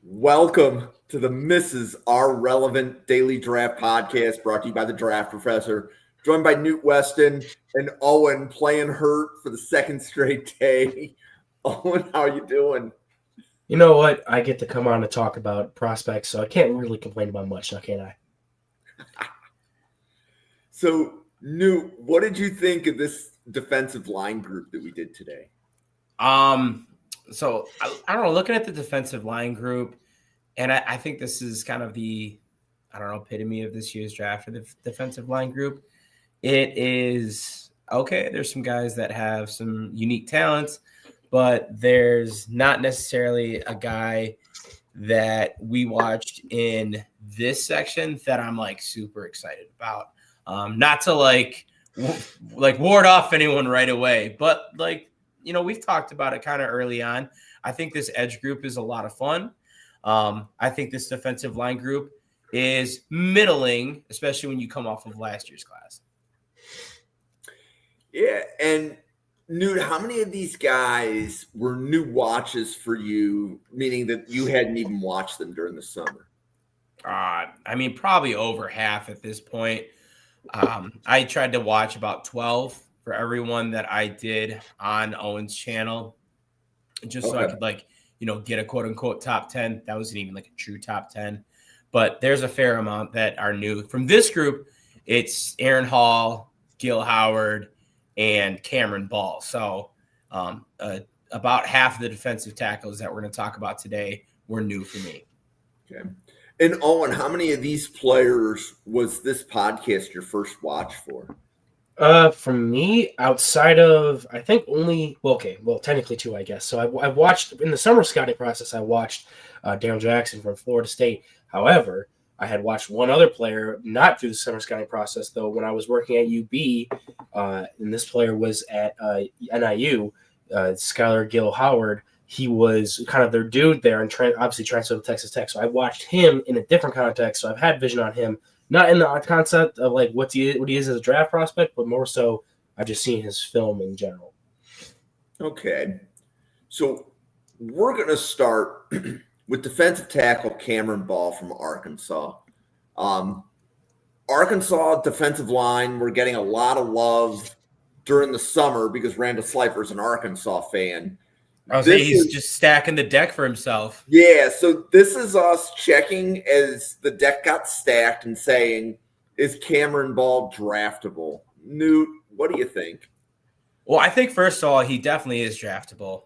Welcome to the Mrs. R Relevant Daily Draft Podcast brought to you by the Draft Professor. Joined by Newt Weston and Owen playing hurt for the second straight day. Owen, how you doing? You know what? I get to come on and talk about prospects, so I can't really complain about much, now can I? So, Newt, what did you think of this defensive line group that we did today? So I don't know, looking at the defensive line group, and I think this is kind of the, epitome of this year's draft for the defensive line group. It is, okay, there's some guys that have some unique talents, but there's not necessarily a guy that we watched in this section that I'm like super excited about. Not to like ward off anyone right away, but we've talked about it kind of early on. I think this edge group is a lot of fun. I think this defensive line group is middling, especially when you come off of last year's class. Yeah, and Newt, how many of these guys were new watches for you, meaning that you hadn't even watched them during the summer? Probably over half at this point. I tried to watch about 12 for everyone that I did on Owen's channel, just so I could get a quote unquote top 10. That wasn't even like a true top 10, but there's a fair amount that are new from this group. It's Aaron Hall, Gil Howard, and Cameron Ball. So about half of the defensive tackles that we're going to talk about today were new for me. Okay. And Owen, how many of these players was this podcast your first watch for? For me, outside of, I think only, technically two, I guess. So I watched, in the summer scouting process, I watched Darryl Jackson from Florida State. However, I had watched one other player, not through the summer scouting process, though, when I was working at UB, and this player was at NIU, Skylar Gil Howard. He was kind of their dude there and obviously transferred to Texas Tech. So I watched him in a different context. So I've had vision on him, not in the concept of like what he is as a draft prospect, but more so I've just seen his film in general. Okay. So we're going to start with defensive tackle Cameron Ball from Arkansas. Arkansas defensive line, we're getting a lot of love during the summer because Randall Slifer is an Arkansas fan. He's just stacking the deck for himself. Yeah, so this is us checking as the deck got stacked and saying, is Cameron Ball draftable? Newt, what do you think? Well, I think, first of all, he definitely is draftable.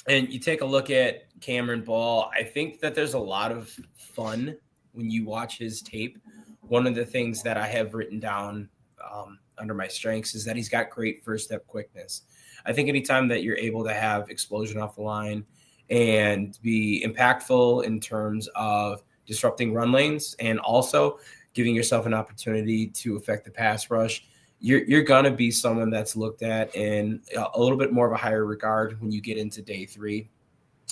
And you take a look at Cameron Ball, I think that there's a lot of fun when you watch his tape. One of the things that I have written down under my strengths is that he's got great first-step quickness. I think anytime that you're able to have explosion off the line and be impactful in terms of disrupting run lanes and also giving yourself an opportunity to affect the pass rush, you're going to be someone that's looked at in a little bit more of a higher regard when you get into day 3.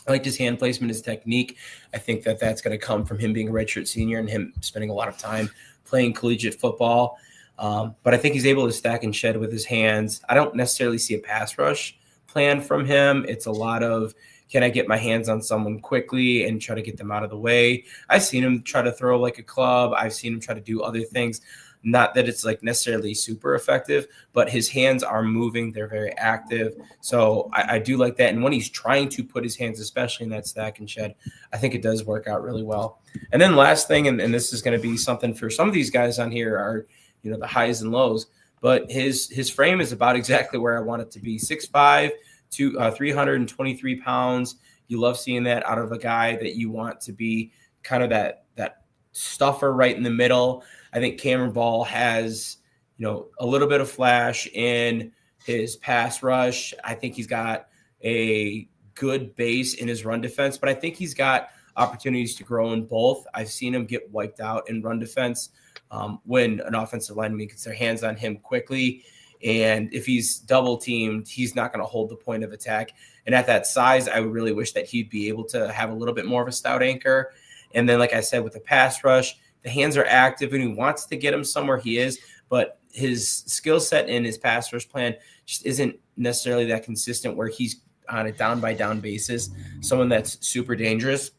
I like his hand placement, his technique. I think that that's going to come from him being a redshirt senior and him spending a lot of time playing collegiate football. But I think he's able to stack and shed with his hands. I don't necessarily see a pass rush plan from him. It's a lot of, can I get my hands on someone quickly and try to get them out of the way? I've seen him try to throw like a club. I've seen him try to do other things. Not that it's like necessarily super effective, but his hands are moving. They're very active. So I do like that. And when he's trying to put his hands, especially in that stack and shed, I think it does work out really well. And then last thing, and this is going to be something for some of these guys on here are, the highs and lows, but his frame is about exactly where I want it to be. 6'5" to 323 pounds. You love seeing that out of a guy that you want to be kind of that stuffer right in the middle. I think Cameron Ball has, a little bit of flash in his pass rush. I think he's got a good base in his run defense, but I think he's got opportunities to grow in both. I've seen him get wiped out in run defense when an offensive lineman gets their hands on him quickly. And if he's double teamed, he's not going to hold the point of attack. And at that size, I really wish that he'd be able to have a little bit more of a stout anchor. And then, like I said, with the pass rush, the hands are active and he wants to get him somewhere he is, but his skill set and his pass rush plan just isn't necessarily that consistent where he's on a down by down basis, someone that's super dangerous.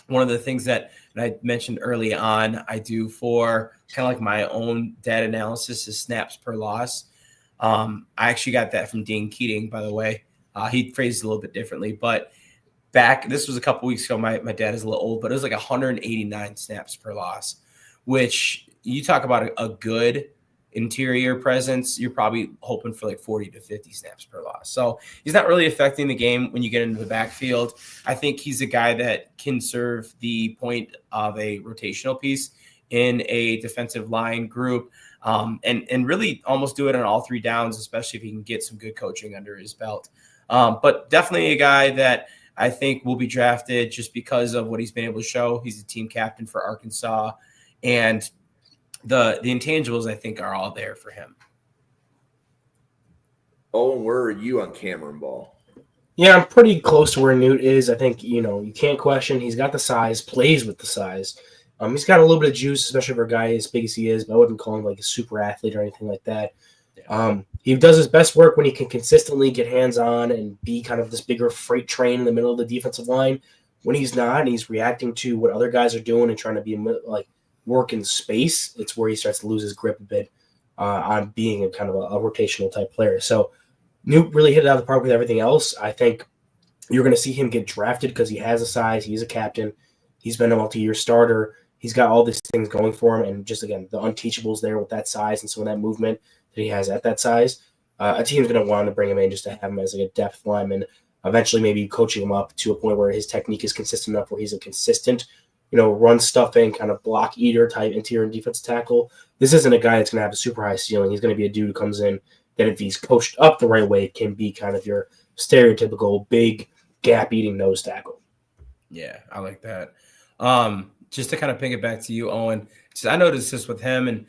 one of the things that I mentioned early on, I do for kind of like my own data analysis is snaps per loss. I actually got that from Dean Keating, by the way. He phrased it a little bit differently, but this was a couple weeks ago. My dad is a little old, but it was like 189 snaps per loss, which you talk about a good interior presence, you're probably hoping for like 40 to 50 snaps per loss. So he's not really affecting the game when you get into the backfield. I think he's a guy that can serve the point of a rotational piece in a defensive line group, and really almost do it on all three downs, especially if he can get some good coaching under his belt. But definitely a guy that I think will be drafted just because of what he's been able to show. He's a team captain for Arkansas, and the intangibles, I think, are all there for him. Oh, and where are you on Cameron Ball? Yeah, I'm pretty close to where Newt is. I think, you can't question. He's got the size, plays with the size. He's got a little bit of juice, especially for a guy as big as he is, but I wouldn't call him like a super athlete or anything like that. Yeah. He does his best work when he can consistently get hands-on and be kind of this bigger freight train in the middle of the defensive line. When he's not and he's reacting to what other guys are doing and trying to be like work in space, it's where he starts to lose his grip a bit on being a kind of a rotational type player. So Newt really hit it out of the park with everything else. I think you're going to see him get drafted because he has a size. He's a captain. He's been a multi-year starter. He's got all these things going for him. And just, again, the unteachables there with that size and some of that movement that he has at that size. A team's going to want to bring him in just to have him as like a depth lineman, eventually maybe coaching him up to a point where his technique is consistent enough where he's a consistent run stuffing, kind of block eater type interior and defensive tackle. This isn't a guy that's going to have a super high ceiling. He's going to be a dude who comes in that, if he's coached up the right way, can be kind of your stereotypical big gap eating nose tackle. Yeah, I like that. Just to kind of pick it back to you, Owen, I noticed this with him, and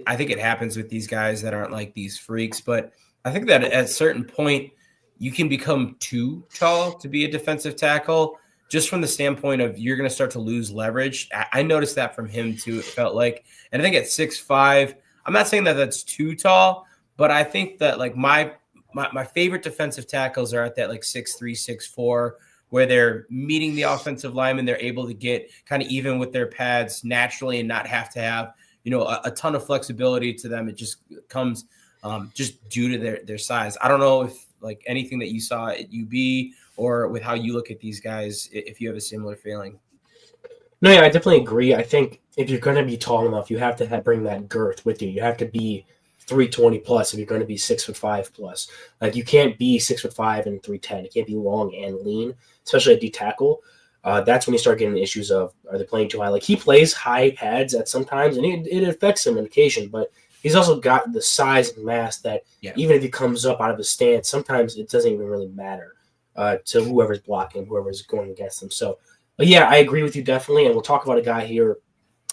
I think it happens with these guys that aren't like these freaks, but I think that at a certain point you can become too tall to be a defensive tackle, just from the standpoint of you're going to start to lose leverage. I noticed that from him too. It felt like, and I think at 6'5", I'm not saying that that's too tall, but I think that like my favorite defensive tackles are at that like 6'3", 6'4", where they're meeting the offensive lineman. They're able to get kind of even with their pads naturally and not have to have, a ton of flexibility to them. It just comes just due to their size. I don't know if like anything that you saw at UB or with how you look at these guys, if you have a similar feeling. No, yeah, I definitely agree. I think if you're going to be tall enough, you have to bring that girth with you. You have to be 320 plus if you're going to be 6'5" plus. Like, you can't be 6'5" and 310. It can't be long and lean, especially at D tackle. That's when you start getting issues of, are they playing too high? Like, he plays high pads at sometimes, and it affects him on occasion, but he's also got the size and mass that even if he comes up out of his stance, sometimes it doesn't even really matter to whoever's blocking, whoever's going against him. So, but yeah, I agree with you definitely, and we'll talk about a guy here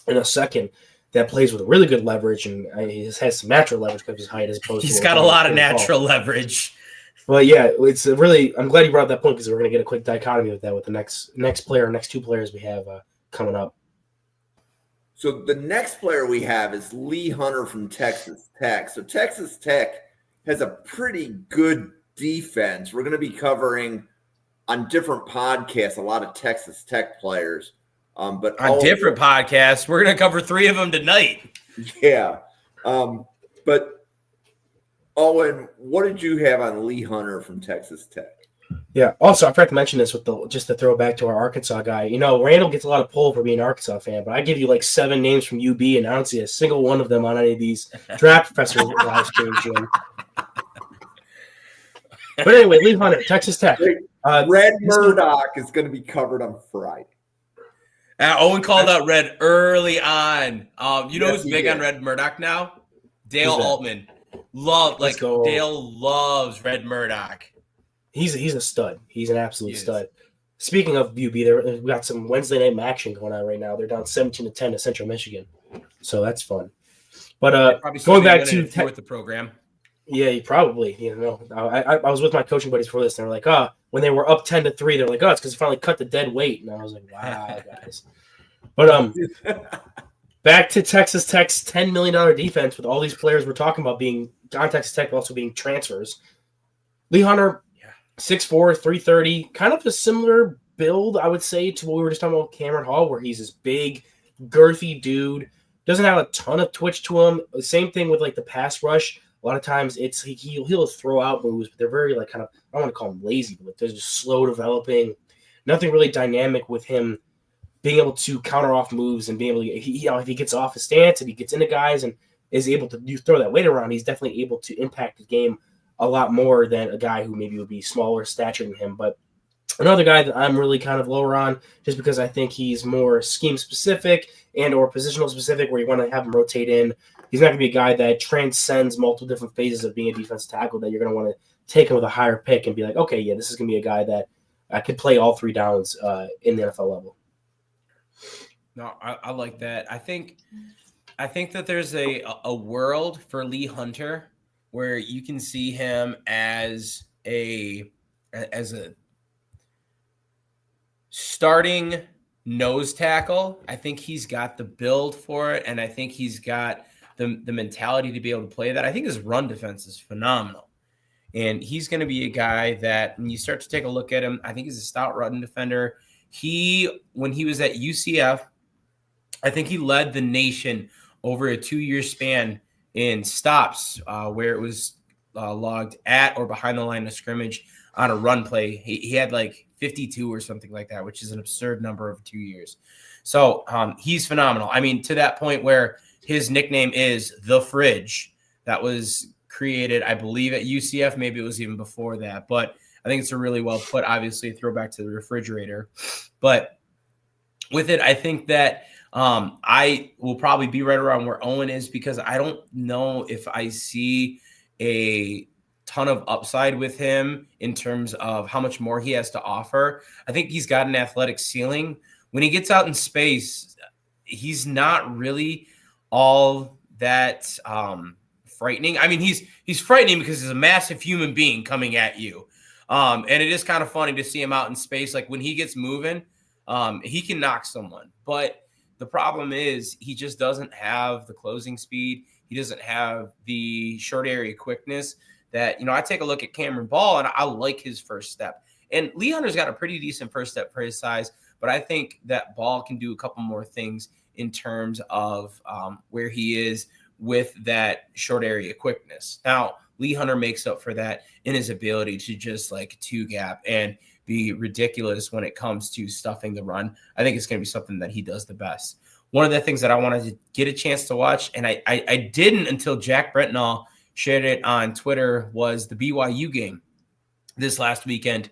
in a second that plays with really good leverage, and he has some natural leverage because of his height as opposed to... He's got a lot of natural leverage. Well, yeah, it's really... I'm glad you brought up that point because we're going to get a quick dichotomy with that with the next two players we have coming up. So the next player we have is Lee Hunter from Texas Tech. So Texas Tech has a pretty good defense. We're going to be covering on different podcasts a lot of Texas Tech players. But on different podcasts, we're going to cover 3 of them tonight. Yeah. But Owen, what did you have on Lee Hunter from Texas Tech? Yeah. Also, I forgot to mention this just to throw back to our Arkansas guy. Randall gets a lot of pull for being an Arkansas fan, but I give you like 7 names from UB, and I don't see a single one of them on any of these draft professor live streams, Jim. But anyway, Lee Hunter, Texas Tech. Red Murdoch is going to be covered on Friday. Owen called out Red early on. Who's big on Red Murdoch now? Dale Altman. Dale loves Red Murdoch. He's a stud. He's an absolute stud. Speaking of UB, we got some Wednesday night action going on right now. They're down 17-10 to Central Michigan, so that's fun. But going back to with the program, yeah, probably. I was with my coaching buddies for this, and they're like, when they were up 10-3, they're like, it's because they finally cut the dead weight, and I was like, wow, guys. But back to Texas Tech's $10 million defense with all these players we're talking about being on Texas Tech, also being transfers. Lee Hunter. 6'4", 330, kind of a similar build, I would say, to what we were just talking about Cameron Hall, where he's this big, girthy dude, doesn't have a ton of twitch to him. The same thing with like the pass rush. A lot of times it's he'll throw out moves, but they're very like kind of, I don't want to call them lazy, but they're just slow developing. Nothing really dynamic with him being able to counter off moves and being able to, if he gets off his stance and he gets into guys and is able to throw that weight around, he's definitely able to impact the game a lot more than a guy who maybe would be smaller stature than him. But another guy that I'm really kind of lower on, just because I think he's more scheme specific and or positional specific, where you want to have him rotate in. He's not going to be a guy that transcends multiple different phases of being a defensive tackle, that you're going to want to take him with a higher pick and be like, okay, yeah, this is going to be a guy that could play all 3 downs in the NFL level. No, I like that. I think that there's a world for Lee Hunter where you can see him as a starting nose tackle. I think he's got the build for it, and I think he's got the mentality to be able to play that. I think his run defense is phenomenal. And he's going to be a guy that when you start to take a look at him, I think he's a stout run defender. When he was at UCF, I think he led the nation over a 2-year span in stops where it was logged at or behind the line of scrimmage on a run play. He had like 52 or something like that, which is an absurd number of 2 years. So he's phenomenal. I mean, to that point where his nickname is The Fridge. That was created, I believe, at UCF. Maybe it was even before that. But I think it's a really well put, obviously, a throwback to the refrigerator. But with it, I think that I will probably be right around where Owen is, because I don't know if I see a ton of upside with him in terms of how much more he has to offer. I think he's got an athletic ceiling. When he gets out in space, he's not really all that frightening. I mean, he's frightening because he's a massive human being coming at you. And it is kind of funny to see him out in space. Like when he gets moving, he can knock someone. But the problem is he just doesn't have the closing speed. He doesn't have the short area quickness that, I take a look at Cameron Ball and I like his first step. And Lee Hunter's got a pretty decent first step for his size, but I think that Ball can do a couple more things in terms of where he is with that short area quickness. Now, Lee Hunter makes up for that in his ability to just like 2-gap and be ridiculous when it comes to stuffing the run. I think it's going to be something that he does the best. One of the things that I wanted to get a chance to watch, and I didn't until Jack Brentnall shared it on Twitter, was the BYU game this last weekend.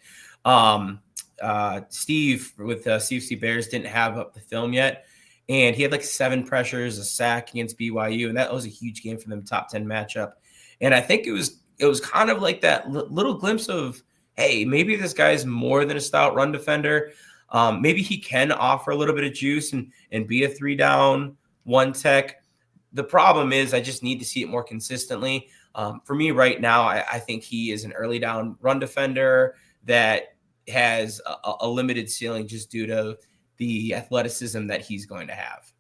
Steve with CFC Bears didn't have up the film yet, and he had like 7 pressures, a sack against BYU, and that was a huge game for them, top 10 matchup. And I think it was kind of like that little glimpse of, hey, maybe this guy's more than a stout run defender. Maybe he can offer a little bit of juice and be a 3-down, 1-tech. The problem is I just need to see it more consistently. For me right now, I think he is an early down run defender that has a limited ceiling just due to the athleticism that he's going to have.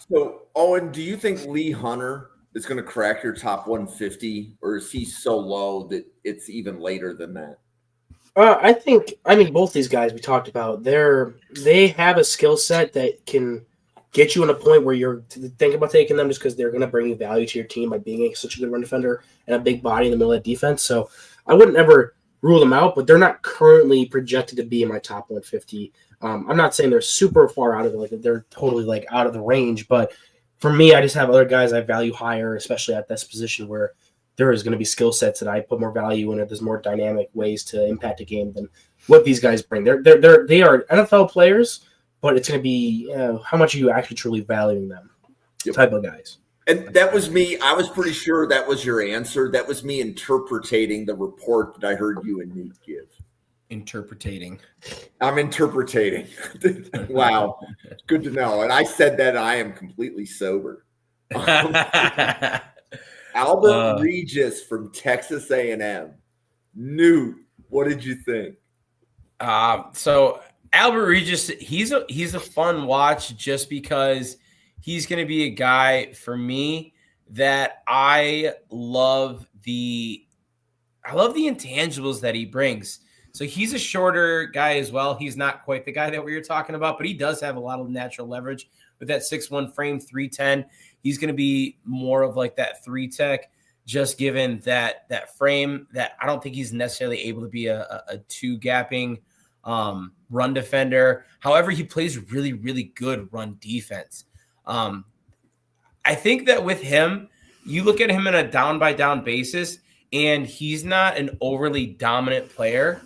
So, Owen, do you think Lee Hunter is going to crack your top 150, or is he so low that it's even later than that? I mean, both these guys we talked about, they have a skill set that can get you in a point where you're thinking about taking them just because they're going to bring value to your team by being such a good run defender and a big body in the middle of that defense. So I wouldn't ever rule them out, but they're not currently projected to be in my top 150. I'm not saying they're super far out of it, like they're totally like out of the range, but for me, I just have other guys I value higher, especially at this position where there is going to be skill sets that I put more value in it. There's more dynamic ways to impact a game than what these guys bring. They are NFL players, but it's going to be how much are you actually truly valuing them type of guys. And that was me. I was pretty sure that was your answer. That was me interpreting the report that I heard you and Nate give. Interpreting. I'm interpreting. Wow. Good to know. And I said that I am completely sober. Albert Regis from Texas A&M. Newt, what did you think? So Albert Regis, he's a fun watch just because he's going to be a guy for me that I love the intangibles that he brings. So he's a shorter guy as well. He's not quite the guy that we were talking about, but he does have a lot of natural leverage with that 6'1" frame, 310. He's going to be more of like that 3-tech, just given that frame that I don't think he's necessarily able to be a 2-gapping run defender. However, he plays really, really good run defense. I think that with him, you look at him in a down-by-down basis, and he's not an overly dominant player.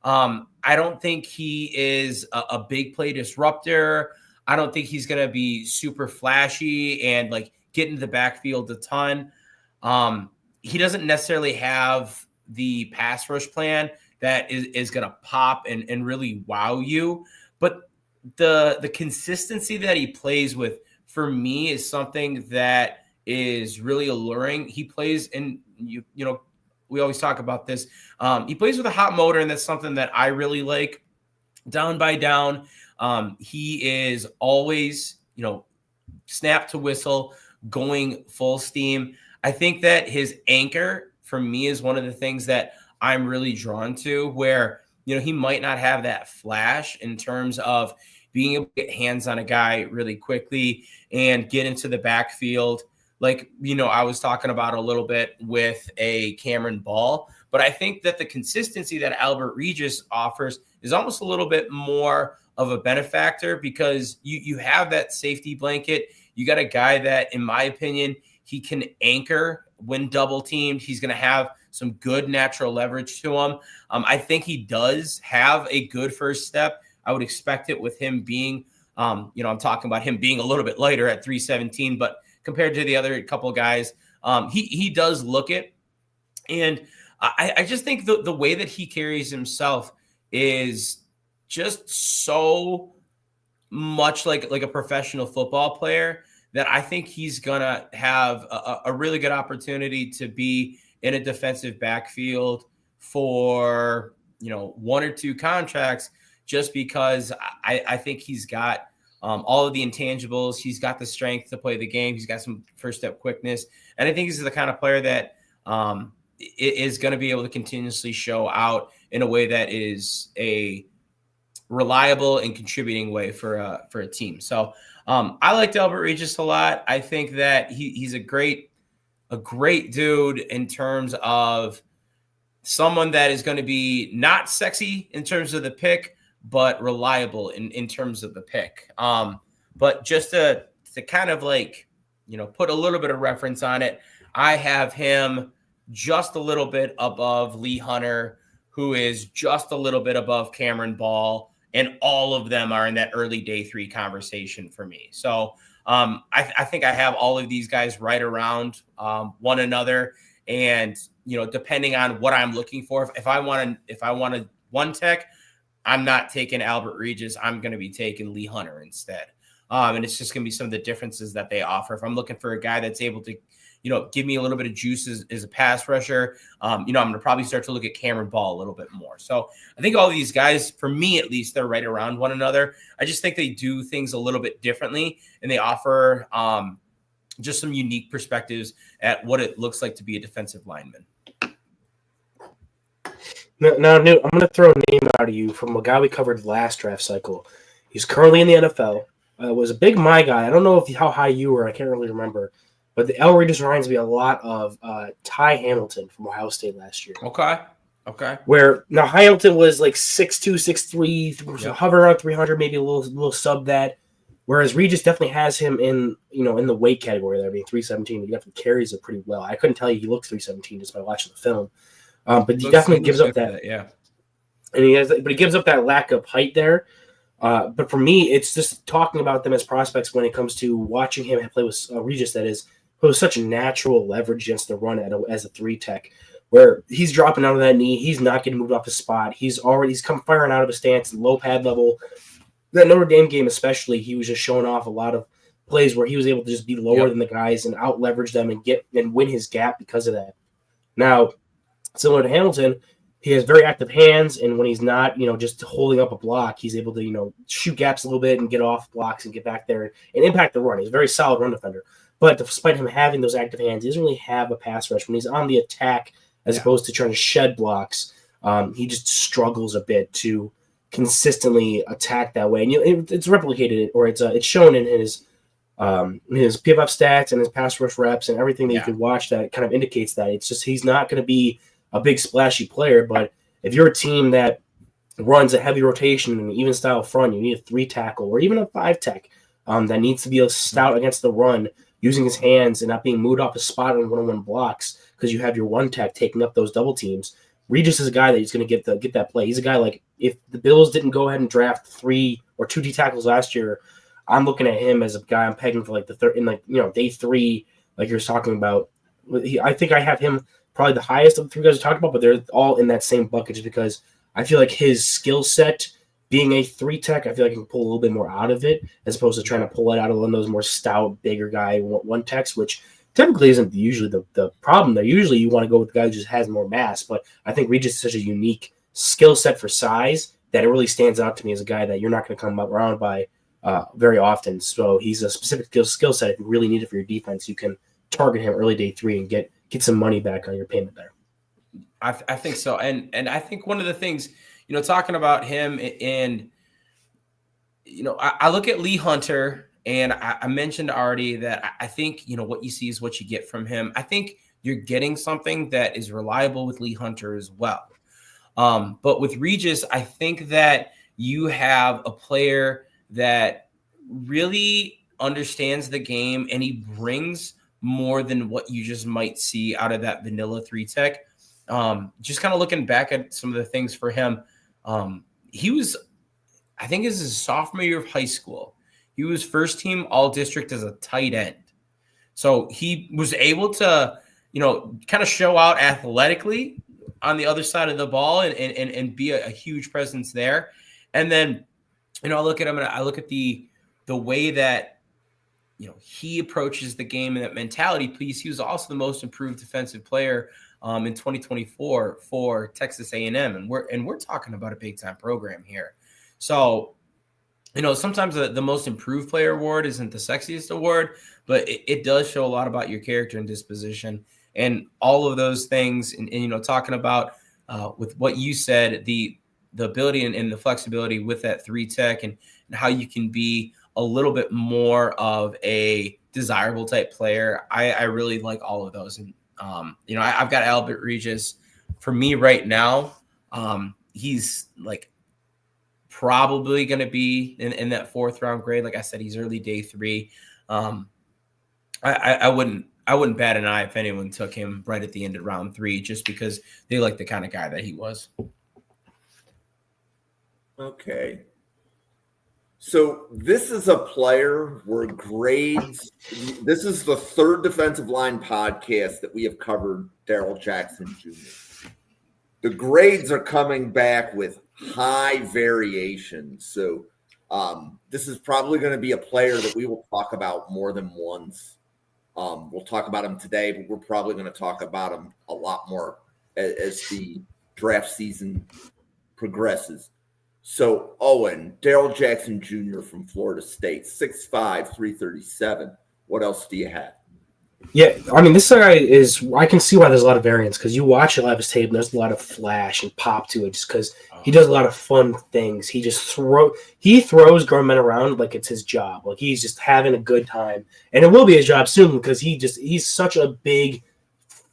I don't think he is a big play disruptor. I don't think he's going to be super flashy and like get into the backfield a ton. He doesn't necessarily have the pass rush plan that is going to pop and really wow you. But the consistency that he plays with, for me, is something that is really alluring. He plays in, you know, we always talk about this. He plays with a hot motor, and that's something that I really like. Down by down, he is always, you know, snap to whistle, going full steam. I think that his anchor, for me, is one of the things that I'm really drawn to, where, you know, he might not have that flash in terms of being able to get hands on a guy really quickly and get into the backfield. Like, you know, I was talking about a little bit with a Cameron Ball, but I think that the consistency that Albert Regis offers is almost a little bit more of a benefactor, because you have that safety blanket. You got a guy that, in my opinion, he can anchor when double teamed. He's going to have some good natural leverage to him. I think he does have a good first step. I would expect it with him being, you know, I'm talking about him being a little bit lighter at 317, but compared to the other couple of guys, he does look it. And I just think the way that he carries himself is just so much like a professional football player, that I think he's going to have a really good opportunity to be in a defensive backfield for, you know, 1 or 2 contracts, just because I think he's got all of the intangibles. He's got the strength to play the game. He's got some first step quickness. And I think he's the kind of player that is going to be able to continuously show out in a way that is a reliable and contributing way for a team. So I liked Albert Regis a lot. I think that he's a great dude in terms of someone that is going to be not sexy in terms of the pick, but reliable in terms of the pick. But just to kind of like, you know, put a little bit of reference on it, I have him just a little bit above Lee Hunter, who is just a little bit above Cameron Ball, and all of them are in that early day 3 conversation for me. So I think I have all of these guys right around one another. And, you know, depending on what I'm looking for, if I want a 1-tech, I'm not taking Albert Regis. I'm going to be taking Lee Hunter instead. And it's just going to be some of the differences that they offer. If I'm looking for a guy that's able to, you know, give me a little bit of juice as a pass rusher, you know, I'm going to probably start to look at Cameron Ball a little bit more. So I think all these guys, for me at least, they're right around one another. I just think they do things a little bit differently, and they offer just some unique perspectives at what it looks like to be a defensive lineman. Now, Newt, I'm going to throw a name out of you from a guy we covered last draft cycle. He's currently in the NFL. Was a big my guy. I don't know how high you were. I can't really remember. But the Albert Regis reminds me a lot of Ty Hamilton from Ohio State last year. Okay. Where now Hamilton was like 6'2", 6'3", Yep. hovering around 300, maybe a little sub that. Whereas Regis definitely has him in the weight category there, being 317. He definitely carries it pretty well. I couldn't tell you he looked 317 just by watching the film. But he definitely gives up that. Yeah. And he gives up that lack of height there. But for me, it's just talking about them as prospects when it comes to watching him play with Regis, that is, who has such a natural leverage against the run as a 3-tech, where he's dropping out of that knee. He's not getting moved off his spot. He's come firing out of his stance, low pad level. That Notre Dame game especially, he was just showing off a lot of plays where he was able to just be lower than the guys and out leverage them and win his gap because of that. Now, similar to Hamilton, he has very active hands, and when he's not, just holding up a block, he's able to, shoot gaps a little bit and get off blocks and get back there and impact the run. He's a very solid run defender. But despite him having those active hands, he doesn't really have a pass rush when he's on the attack as opposed to trying to shed blocks. He just struggles a bit to consistently attack that way. And it's replicated, or it's shown in his PFF stats and his pass rush reps and everything that you can watch that kind of indicates that. It's just he's not going to be a big splashy player, but if you're a team that runs a heavy rotation and an even style front, you need a 3 tackle or even a 5 tech that needs to be a stout against the run, using his hands and not being moved off a spot on one-on-one blocks because you have your 1 tech taking up those double teams. Regis is a guy that he's going to get that play. He's a guy like if the Bills didn't go ahead and draft 3 or 2 D tackles last year, I'm looking at him as a guy I'm pegging for like the third in day 3, like you're talking about. I think I have him probably the highest of the 3 guys we talked about, but they're all in that same bucket just because I feel like his skill set being a 3 tech, I feel like I can pull a little bit more out of it as opposed to trying to pull it out of one of those more stout, bigger guy 1 techs, which typically isn't usually the problem there. Usually you want to go with the guy who just has more mass, but I think Regis is such a unique skill set for size that it really stands out to me as a guy that you're not going to come around by very often. So he's a specific skill set. If you really need it for your defense, you can target him early day 3 and get some money back on your payment there. I think so. And I think one of the things, talking about him and, I look at Lee Hunter. And I mentioned already that I think, what you see is what you get from him. I think you're getting something that is reliable with Lee Hunter as well. But with Regis, I think that you have a player that really understands the game and he brings more than what you just might see out of that vanilla 3 tech. Just kind of looking back at some of the things for him. He was, I think this is his sophomore year of high school. He was first team all district as a tight end. So he was able to, kind of show out athletically on the other side of the ball and be a huge presence there. And then, I look at him and I look at the way that, he approaches the game and that mentality. Please, he was also the most improved defensive player in 2024 for Texas A&M. And we're talking about a big time program here. So, sometimes the most improved player award isn't the sexiest award, but it does show a lot about your character and disposition and all of those things. And talking about with what you said, the ability and the flexibility with that 3 tech and how you can be a little bit more of a desirable type player. I really like all of those. And, I've got Albert Regis for me right now. He's like, probably going to be in that 4th round grade. Like I said, he's early day 3. I wouldn't bat an eye if anyone took him right at the end of round 3, just because they like the kind of guy that he was. Okay. So this is a player where grades, this is the 3rd defensive line podcast that we have covered Darrell Jackson Jr. The grades are coming back with high variation. So this is probably going to be a player that we will talk about more than once. We'll talk about him today, but we're probably going to talk about him a lot more as the draft season progresses. So Owen, Darrell Jackson Jr. from Florida State, 6'5", 337. What else do you have? Yeah, I mean, this guy is – I can see why there's a lot of variance because you watch a lot of his tape and there's a lot of flash and pop to it just because he does a lot of fun things. He just throws grown men around like it's his job. Like he's just having a good time. And it will be his job soon because he's such a big,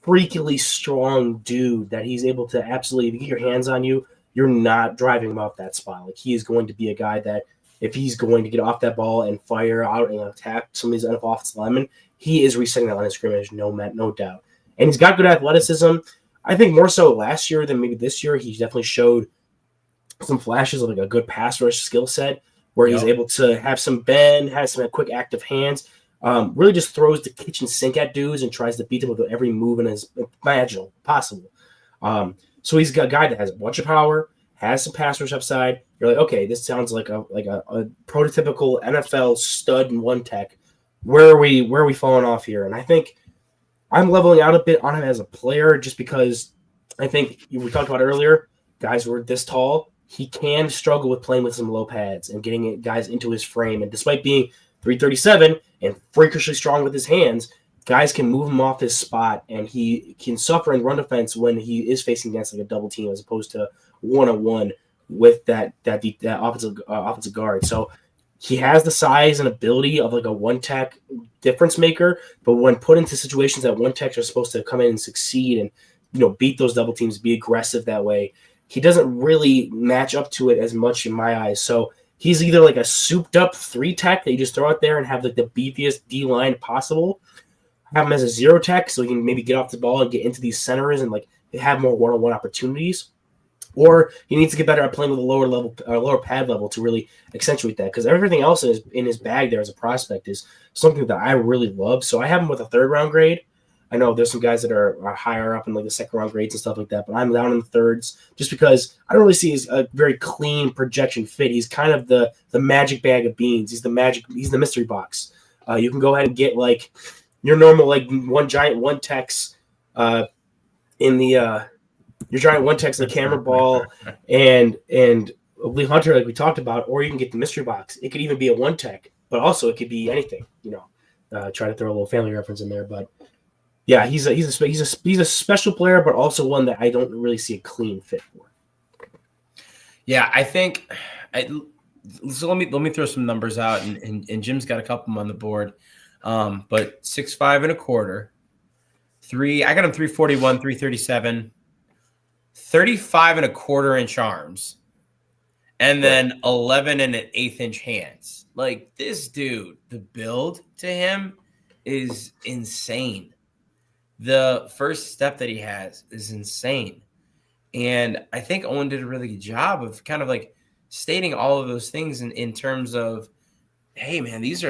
freakily strong dude that he's able to absolutely – if you get your hands on you, you're not driving him off that spot. Like he is going to be a guy that if he's going to get off that ball and fire out and attack some of these NFL offensive linemen, he is resetting that line of scrimmage, no doubt. And he's got good athleticism. I think more so last year than maybe this year. He definitely showed some flashes of like a good pass rush skill set where he's able to have some bend, has some quick active hands, really just throws the kitchen sink at dudes and tries to beat them with every move in his imaginable possible. So he's got a guy that has a bunch of power, has some pass rush upside. You're like, okay, this sounds like a prototypical NFL stud and 1 tech. Where are we falling off here? And I think I'm leveling out a bit on him as a player just because I think we talked about earlier, guys who are this tall, he can struggle with playing with some low pads and getting guys into his frame. And despite being 337 and freakishly strong with his hands, guys can move him off his spot, and he can suffer in run defense when he is facing against like a double team as opposed to 1-on-1 with that offensive guard. So he has the size and ability of like a one-tech difference maker, but when put into situations that one-techs are supposed to come in and succeed and beat those double teams, be aggressive that way, he doesn't really match up to it as much in my eyes. So he's either like a souped-up 3-tech that you just throw out there and have like the beefiest D-line possible, have him as a 0-tech so he can maybe get off the ball and get into these centers and like have more one-on-one opportunities. Or he needs to get better at playing with a lower pad level to really accentuate that, because everything else in his bag there as a prospect is something that I really love. So I have him with a 3rd-round grade. I know there's some guys that are higher up in like the 2nd-round grades and stuff like that, but I'm down in the 3rds just because I don't really see a very clean projection fit. He's kind of the magic bag of beans. He's the mystery box. You can go ahead and get like your normal like one techs in the your giant one techs in the camera ball and Lee Hunter, like we talked about, or you can get the mystery box. It could even be a 1-tech, but also it could be anything. Try to throw a little family reference in there, but yeah, he's a special player, but also one that I don't really see a clean fit for. Yeah, I think. So let me throw some numbers out, and Jim's got a couple of them on the board, but 6'5" and a quarter, I got him 341, 337. 35 and a quarter inch arms, and then 11 and an 1/8 inch hands. Like, this dude, the build to him is insane. The first step that he has is insane. And I think Owen did a really good job of kind of like stating all of those things in terms of, hey man, this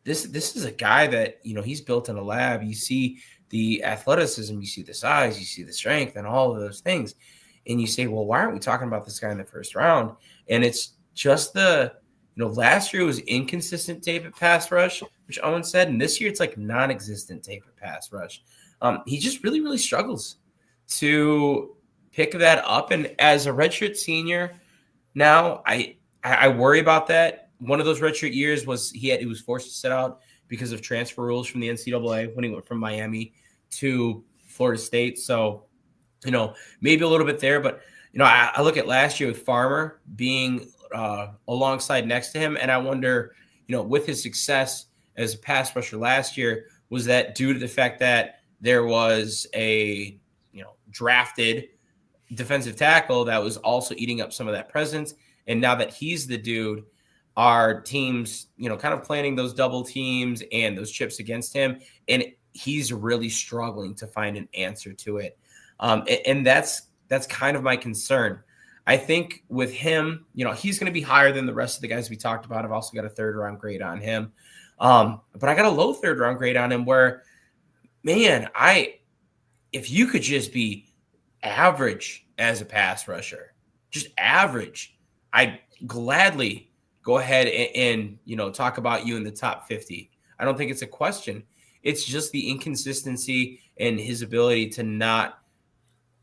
is a guy that, he's built in a lab. You see the athleticism, you see the size, you see the strength, and all of those things. And you say, well, why aren't we talking about this guy in the first round? And it's just last year was inconsistent tape at pass rush, which Owen said. And this year it's like non-existent tape at pass rush. He just really, really struggles to pick that up. And as a redshirt senior now, I worry about that. One of those redshirt years was he was forced to sit out because of transfer rules from the NCAA when he went from Miami to Florida State. So, maybe a little bit there, but, I look at last year with Farmer being alongside next to him, and I wonder, with his success as a pass rusher last year, was that due to the fact that there was a, drafted defensive tackle that was also eating up some of that presence, and now that he's the dude, our teams, kind of planning those double teams and those chips against him, and he's really struggling to find an answer to it. And that's kind of my concern. I think with him, he's going to be higher than the rest of the guys we talked about. I've also got a 3rd-round grade on him. But I got a low 3rd-round grade on him where, man, if you could just be average as a pass rusher, just average, I'd gladly go ahead and talk about you in the top 50. I don't think it's a question. It's just the inconsistency and his ability to not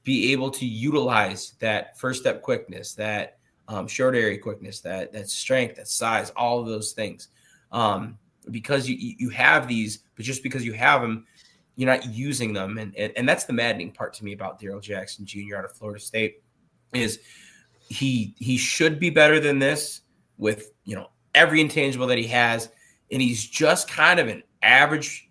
be able to utilize that first step quickness, that short area quickness, that strength, that size, all of those things. Because you have these, but just because you have them, you're not using them. And that's the maddening part to me about Darrell Jackson Jr. out of Florida State is he should be better than this with, every intangible that he has. And he's just kind of an average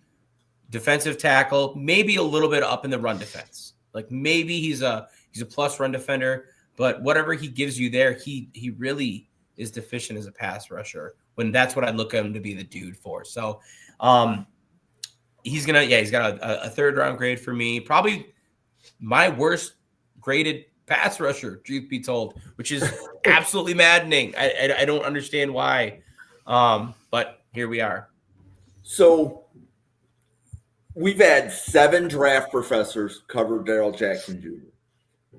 defensive tackle, maybe a little bit up in the run defense. Like maybe he's a plus run defender, but whatever he gives you there, he really is deficient as a pass rusher when that's what I look at him to be the dude for. So he's got a 3rd-round grade for me. Probably my worst graded pass rusher, truth be told, which is absolutely maddening. I don't understand why, but here we are. So we've had 7 draft professors cover Darrell Jackson Jr.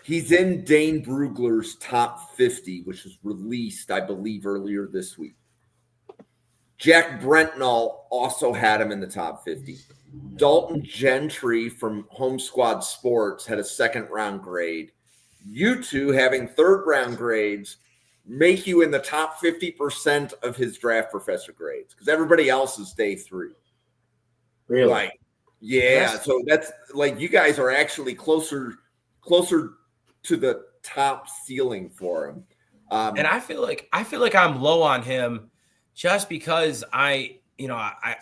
He's in Dane Brugler's top 50, which was released, I believe, earlier this week. Jack Brentnall also had him in the top 50. Dalton Gentry from Home Squad Sports had a 2nd-round grade. You two having 3rd-round grades make you in the top 50% of his draft professor grades because everybody else is day 3. Really? Like, yeah. So that's like you guys are actually closer to the top ceiling for him. And I feel like I'm low on him just because I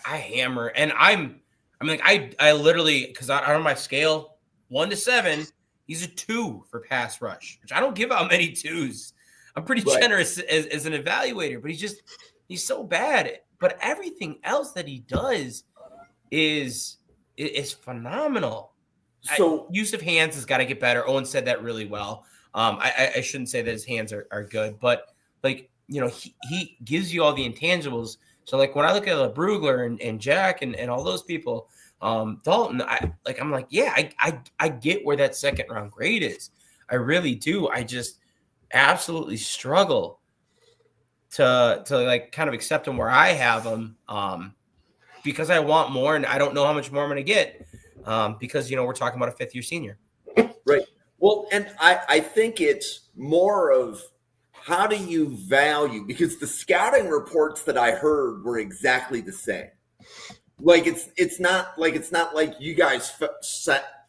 hammer and I literally, because on my scale 1 to 7, he's a 2 for pass rush, which I don't give out many 2s. I'm pretty generous as an evaluator, but he's so bad. But everything else that he does is phenomenal. So use of hands has got to get better. Owen said that really well. I shouldn't say that his hands are good, but like, he gives you all the intangibles. So like when I look at Brugler and Jack and all those people, Dalton, I'm like, yeah, I get where that second round grade is. I really do. I just absolutely struggle to like kind of accept him where I have him, because I want more and I don't know how much more I'm going to get, because we're talking about a 5th-year senior. Right. Well, and I think it's more of how do you value, because the scouting reports that I heard were exactly the same. Like it's not like you guys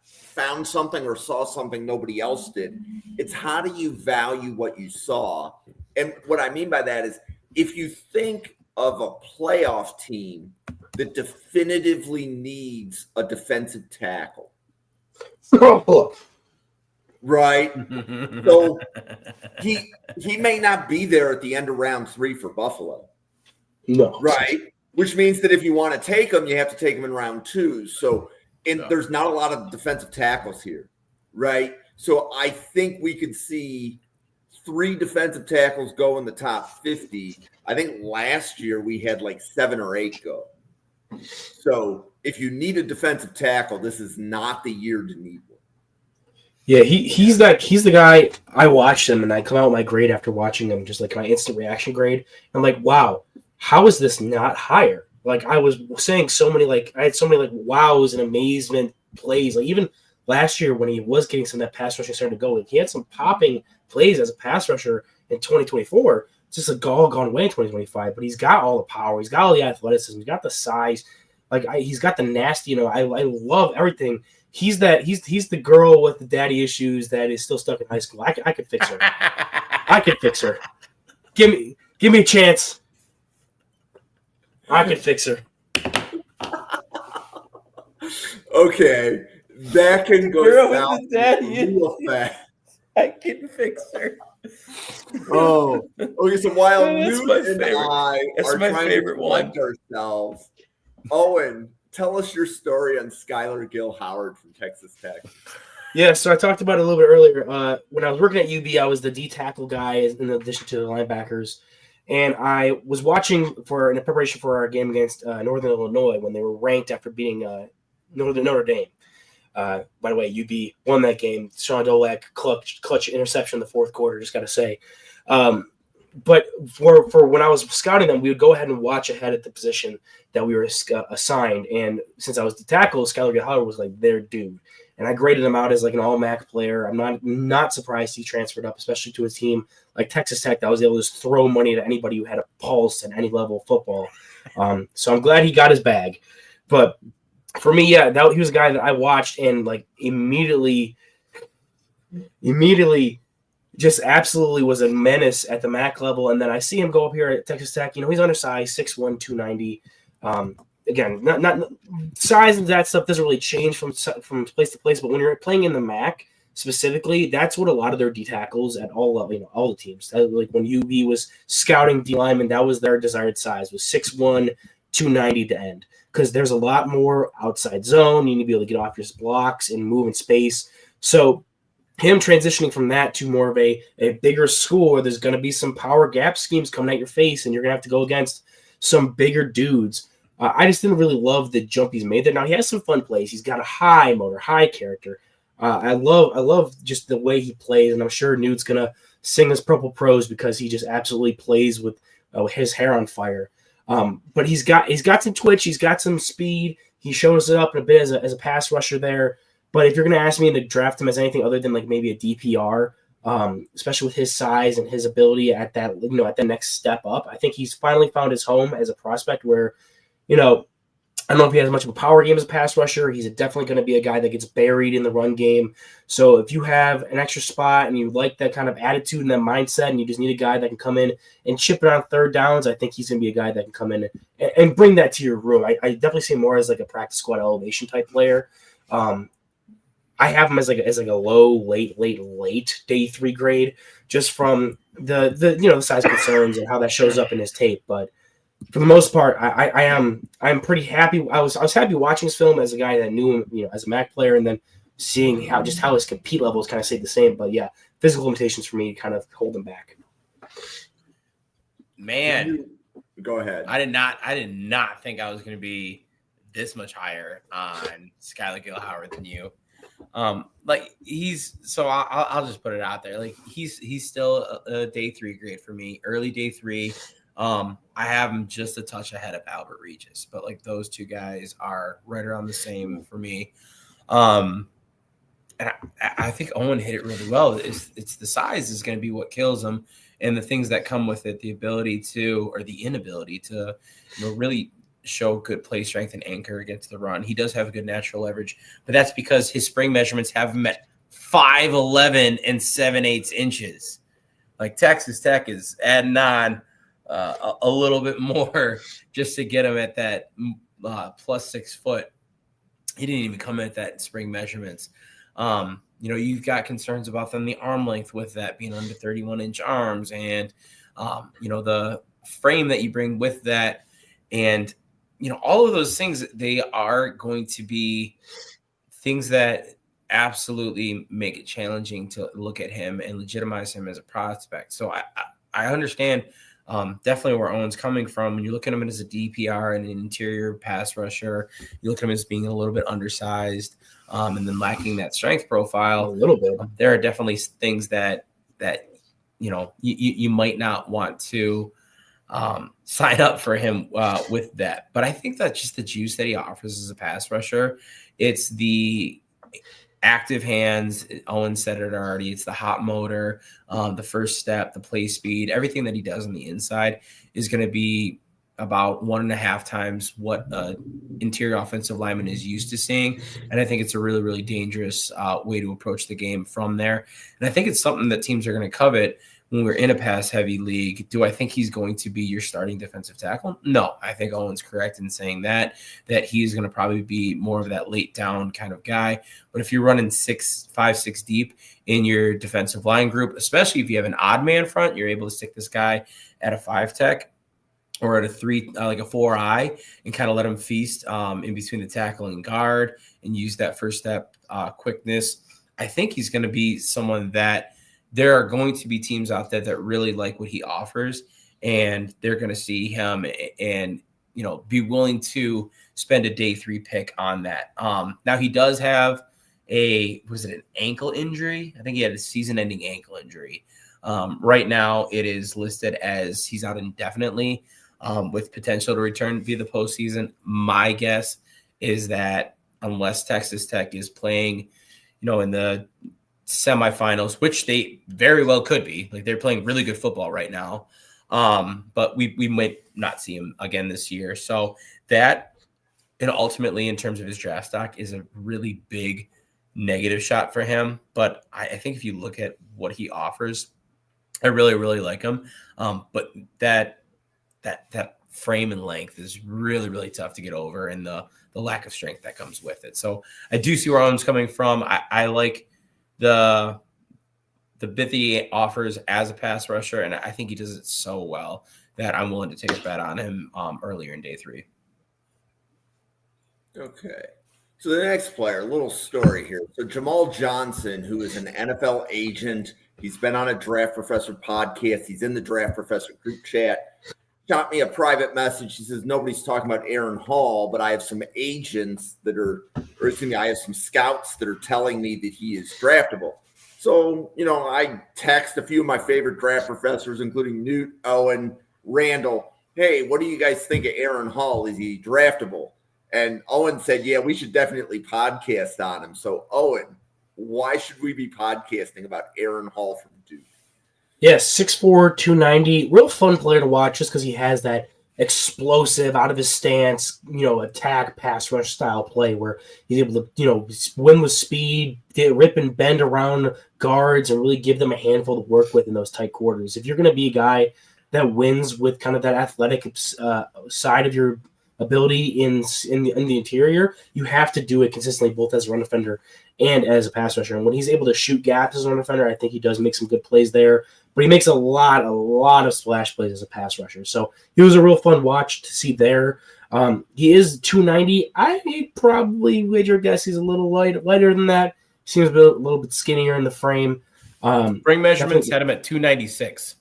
found something or saw something nobody else did. It's how do you value what you saw? And what I mean by that is if you think of a playoff team that definitively needs a defensive tackle. Right. So he may not be there at the end of round 3 for Buffalo. No. Right. Which means that if you want to take him, you have to take him in round 2. So there's not a lot of defensive tackles here. Right. So I think we could see 3 defensive tackles go in the top 50. I think last year we had like 7 or 8 go. So if you need a defensive tackle, this is not the year to need one. Yeah, he's the guy. I watched him and I come out with my grade after watching him, just like my instant reaction grade. I'm like, wow, how is this not higher? Like I was saying I had so many wows and amazement plays. Like even last year when he was getting some of that pass rushing starting to go, he had some popping plays as a pass rusher in 2024. It's just all gone away in 2025. But he's got all the power. He's got all the athleticism. He's got the size. He's got the nasty. I love everything. He's the girl with the daddy issues that is still stuck in high school. I could fix her. I could fix her. Give me a chance. I could fix her. Okay, that can go Girl south with the daddy real fast. I can fix her. Oh, okay. So while That's Newt my and favorite. I That's are my trying favorite to one. collect ourselves, Owen, tell us your story on Skylar Gill Howard from Texas Tech. Yeah, so I talked about it a little bit earlier. When I was working at UB, I was the D tackle guy in addition to the linebackers. And I was watching in preparation for our game against Northern Illinois when they were ranked after beating Notre Dame. By the way, UB won that game. Sean Dolak clutch interception in the 4th quarter, just got to say. But for when I was scouting them, we would go ahead and watch ahead at the position that we were assigned. And since I was the tackle, Skylar Gill Howard was like their dude. And I graded him out as like an all-MAC player. I'm not surprised he transferred up, especially to a team like Texas Tech that was able to just throw money to anybody who had a pulse at any level of football. So I'm glad he got his bag. But for me, yeah, he was a guy that I watched and like immediately just absolutely was a menace at the MAC level. And then I see him go up here at Texas Tech. He's undersized, 6'1", 290. Again, not size and that stuff doesn't really change from place to place. But when you're playing in the MAC specifically, that's what a lot of their D tackles at all the teams. Like when UB was scouting D linemen, that was their desired size, was 6'1", 290 to end. Because there's a lot more outside zone. You need to be able to get off your blocks and move in space. So him transitioning from that to more of a bigger school where there's going to be some power gap schemes coming at your face and you're going to have to go against some bigger dudes. I just didn't really love the jump he's made there. Now, he has some fun plays. He's got a high motor, high character. I love just the way he plays, and I'm sure Newt's going to sing his Purple Prose because he just absolutely plays with his hair on fire. But he's got some twitch. He's got some speed. He shows it up in a bit as a pass rusher there. But if you're going to ask me to draft him as anything other than like maybe a DPR, especially with his size and his ability at that at the next step up, I think he's finally found his home as a prospect where, I don't know if he has much of a power game as a pass rusher. He's definitely going to be a guy that gets buried in the run game. So if you have an extra spot and you like that kind of attitude and that mindset, and you just need a guy that can come in and chip it on third downs, I think he's going to be a guy that can come in and bring that to your room. I definitely see him more as like a practice squad elevation type player. I have him as like a low, late day 3 grade, just from the size concerns and how that shows up in his tape. But for the most part, I'm pretty happy. I was happy watching this film as a guy that knew him, as a MAC player, and then seeing how his compete levels kind of stayed the same. But yeah, physical limitations for me kind of hold him back. Man, go ahead. I did not think I was going to be this much higher on Skylar Gill-Howard than you. I'll just put it out there. Like he's still a day 3 grade for me, early day 3. I have him just a touch ahead of Albert Regis, but like those two guys are right around the same for me. And I think Owen hit it really well. It's the size is going to be what kills him, and the things that come with it, the ability to, or the inability to, really show good play strength and anchor against the run. He does have a good natural leverage, but that's because his spring measurements have him at 5'11" and 7/8 inches. Like Texas Tech is adding on a little bit more just to get him at that plus 6 foot. He didn't even come in at that spring measurements. You've got concerns about them, the arm length with that being under 31-inch arms, and the frame that you bring with that, and all of those things, they are going to be things that absolutely make it challenging to look at him and legitimize him as a prospect. So I understand definitely where Owen's coming from. When you look at him as a DPR and an interior pass rusher, you look at him as being a little bit undersized, and then lacking that strength profile a little bit. There are definitely things that you might not want to sign up for him with that. But I think that just the juice that he offers as a pass rusher, it's the active hands. Owen said it already. It's the hot motor, the first step, the play speed, everything that he does on the inside is going to be about 1.5 times what interior offensive lineman is used to seeing. And I think it's a really, really dangerous way to approach the game from there. And I think it's something that teams are going to covet when we're in a pass-heavy league. Do I think he's going to be your starting defensive tackle? No, I think Owen's correct in saying that he's going to probably be more of that late down kind of guy. But if you're running 5, 6 deep in your defensive line group, especially if you have an odd man front, you're able to stick this guy at a 5 tech or at a 3, like a 4-eye, and kind of let him feast in between the tackle and guard and use that first step quickness. I think he's going to be someone that there are going to be teams out there that really like what he offers, and they're going to see him and, be willing to spend a day 3 pick on that. Now he does have an ankle injury? I think he had a season-ending ankle injury. Right now it is listed as he's out indefinitely, with potential to return via the postseason. My guess is that unless Texas Tech is playing, in the semifinals, which they very well could be, like they're playing really good football right now. But we might not see him again this year. So that, and ultimately in terms of his draft stock, is a really big negative shot for him. But I think if you look at what he offers, I really, really like him. But that frame and length is really, really tough to get over, and the lack of strength that comes with it. So I do see where Owen's coming from. I like the bit that he offers as a pass rusher, and I think he does it so well that I'm willing to take a bet on him earlier in day 3. Okay. So the next player, a little story here. So Jamal Johnson, who is an NFL agent, he's been on a Draft Professor podcast. He's in the Draft Professor group chat. Shot me a private message. He says, nobody's talking about Aaron Hall, but I have some agents I have some scouts that are telling me that he is draftable. So, I text a few of my favorite draft professors, including Newt, Owen, Randall. Hey, what do you guys think of Aaron Hall? Is he draftable? And Owen said, yeah, we should definitely podcast on him. So, Owen, why should we be podcasting about Aaron Hall from Duke? Yeah, 6'4", 290. Real fun player to watch just because he has that explosive, out of his stance, attack, pass rush style play where he's able to, win with speed, rip and bend around guards, and really give them a handful to work with in those tight quarters. If you're going to be a guy that wins with kind of that athletic side of your ability in the interior, you have to do it consistently, both as a run defender and as a pass rusher. And when he's able to shoot gaps as a run defender, I think he does make some good plays there. But he makes a lot of splash plays as a pass rusher. So he was a real fun watch to see there. He is 290. I probably wager guess he's a little lighter than that. Seems a little bit skinnier in the frame. Spring measurements had him at 296.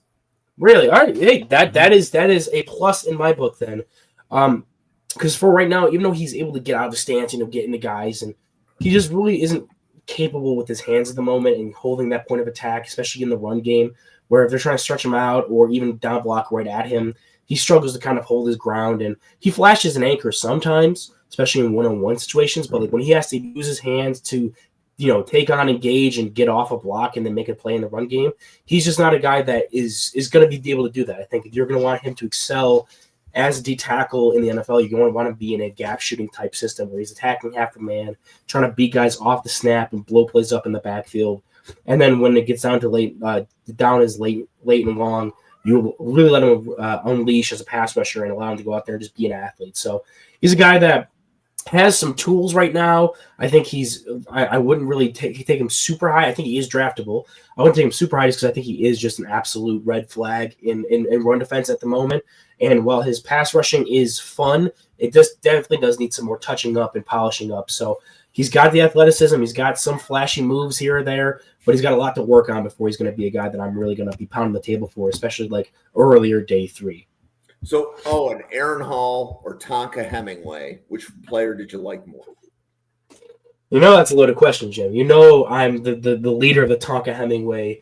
Really? All right. Hey, that is a plus in my book then. Because for right now, even though he's able to get out of the stance, get into guys, and he just really isn't capable with his hands at the moment and holding that point of attack, especially in the run game, where if they're trying to stretch him out or even down block right at him, he struggles to kind of hold his ground. And he flashes an anchor sometimes, especially in one-on-one situations, but like when he has to use his hands to take on, engage, and get off a block and then make a play in the run game, he's just not a guy that is going to be able to do that. I think if you're going to want him to excel as a D tackle in the NFL, you're going to want to be in a gap shooting type system where he's attacking half a man, trying to beat guys off the snap and blow plays up in the backfield. And then when it gets down to late and long, you really let him unleash as a pass rusher and allow him to go out there and just be an athlete. So he's a guy that has some tools right now. I think I wouldn't really take him super high. I think he is draftable. I wouldn't take him super high just because I think he is just an absolute red flag in run defense at the moment. And while his pass rushing is fun, it definitely does need some more touching up and polishing up. So he's got the athleticism. He's got some flashy moves here or there, but he's got a lot to work on before he's going to be a guy that I'm really going to be pounding the table for, especially like earlier day 3. So, Owen, Aaron Hall or Tonka Hemingway, which player did you like more? That's a loaded question, Jim. I'm the leader of the Tonka Hemingway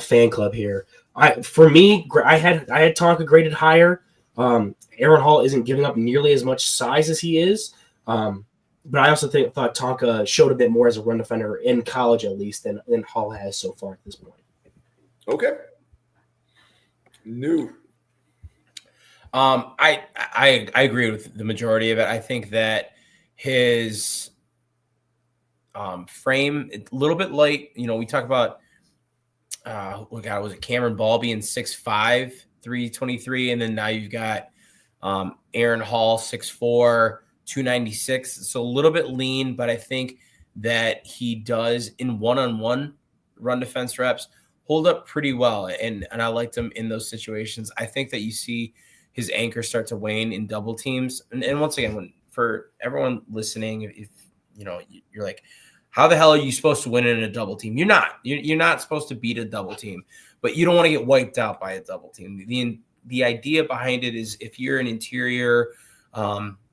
fan club here. I had Tonka graded higher. Aaron Hall isn't giving up nearly as much size as he is, but I also thought Tonka showed a bit more as a run defender in college, at least, than Hall has so far at this point. Okay. New. I agree with the majority of it. I think that his frame a little bit light. We talk about was it Cameron Ball being 6'5", 323, and then now you've got Aaron Hall 6'4", 296. So a little bit lean, but I think that he does in one-on-one run defense reps hold up pretty well, and I liked him in those situations. I think that you see his anchor start to wane in double teams. And once again, for everyone listening, if you're like, how the hell are you supposed to win in a double team? You're not. You're not supposed to beat a double team, but you don't want to get wiped out by a double team. The idea behind it is if you're an interior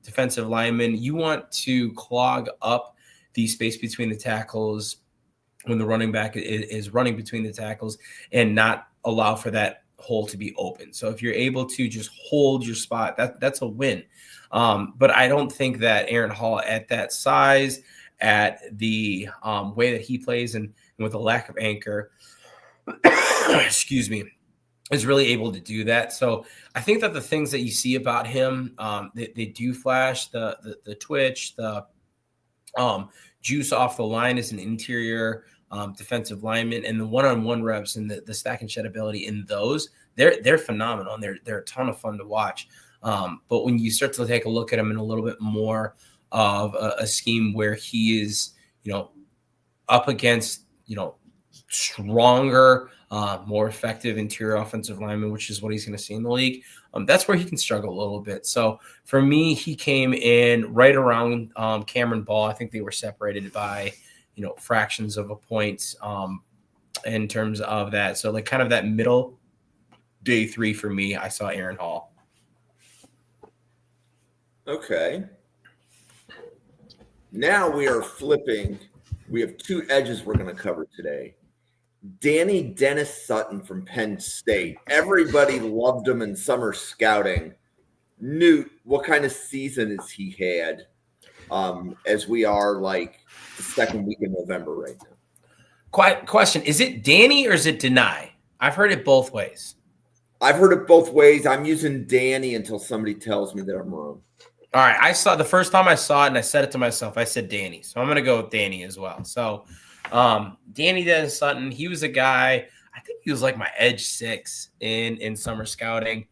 defensive lineman, you want to clog up the space between the tackles when the running back is running between the tackles and not allow for that hole to be open. So if you're able to just hold your spot, that's a win. But I don't think that Aaron Hall at that size, at the way that he plays and with a lack of anchor, excuse me, is really able to do that. So I think that the things that you see about him, they do flash the twitch, the juice off the line as an interior defensive lineman, and the one-on-one reps and the stack and shed ability in those, they're phenomenal and they're a ton of fun to watch. But when you start to take a look at him in a little bit more of a scheme where he is, up against, stronger, more effective interior offensive lineman, which is what he's going to see in the league, that's where he can struggle a little bit. So for me, he came in right around Cameron Ball. I think they were separated by, fractions of a point in terms of that. So like kind of that middle day 3 for me, I saw Aaron Hall. Okay. Now we are flipping. We have 2 edges we're going to cover today. Danny Dennis Sutton from Penn State. Everybody loved him in summer scouting. Newt, what kind of season has he had as we are like the second week in November right now? Question, is it Danny or is it Deny? I've heard it both ways. I've heard it both ways. I'm using Danny until somebody tells me that I'm wrong. All right, I saw the first time I saw it, and I said it to myself. I said Danny, so I'm going to go with Danny as well. So, Danny Dennis Sutton, he was a guy. I think he was like my edge 6 in summer scouting.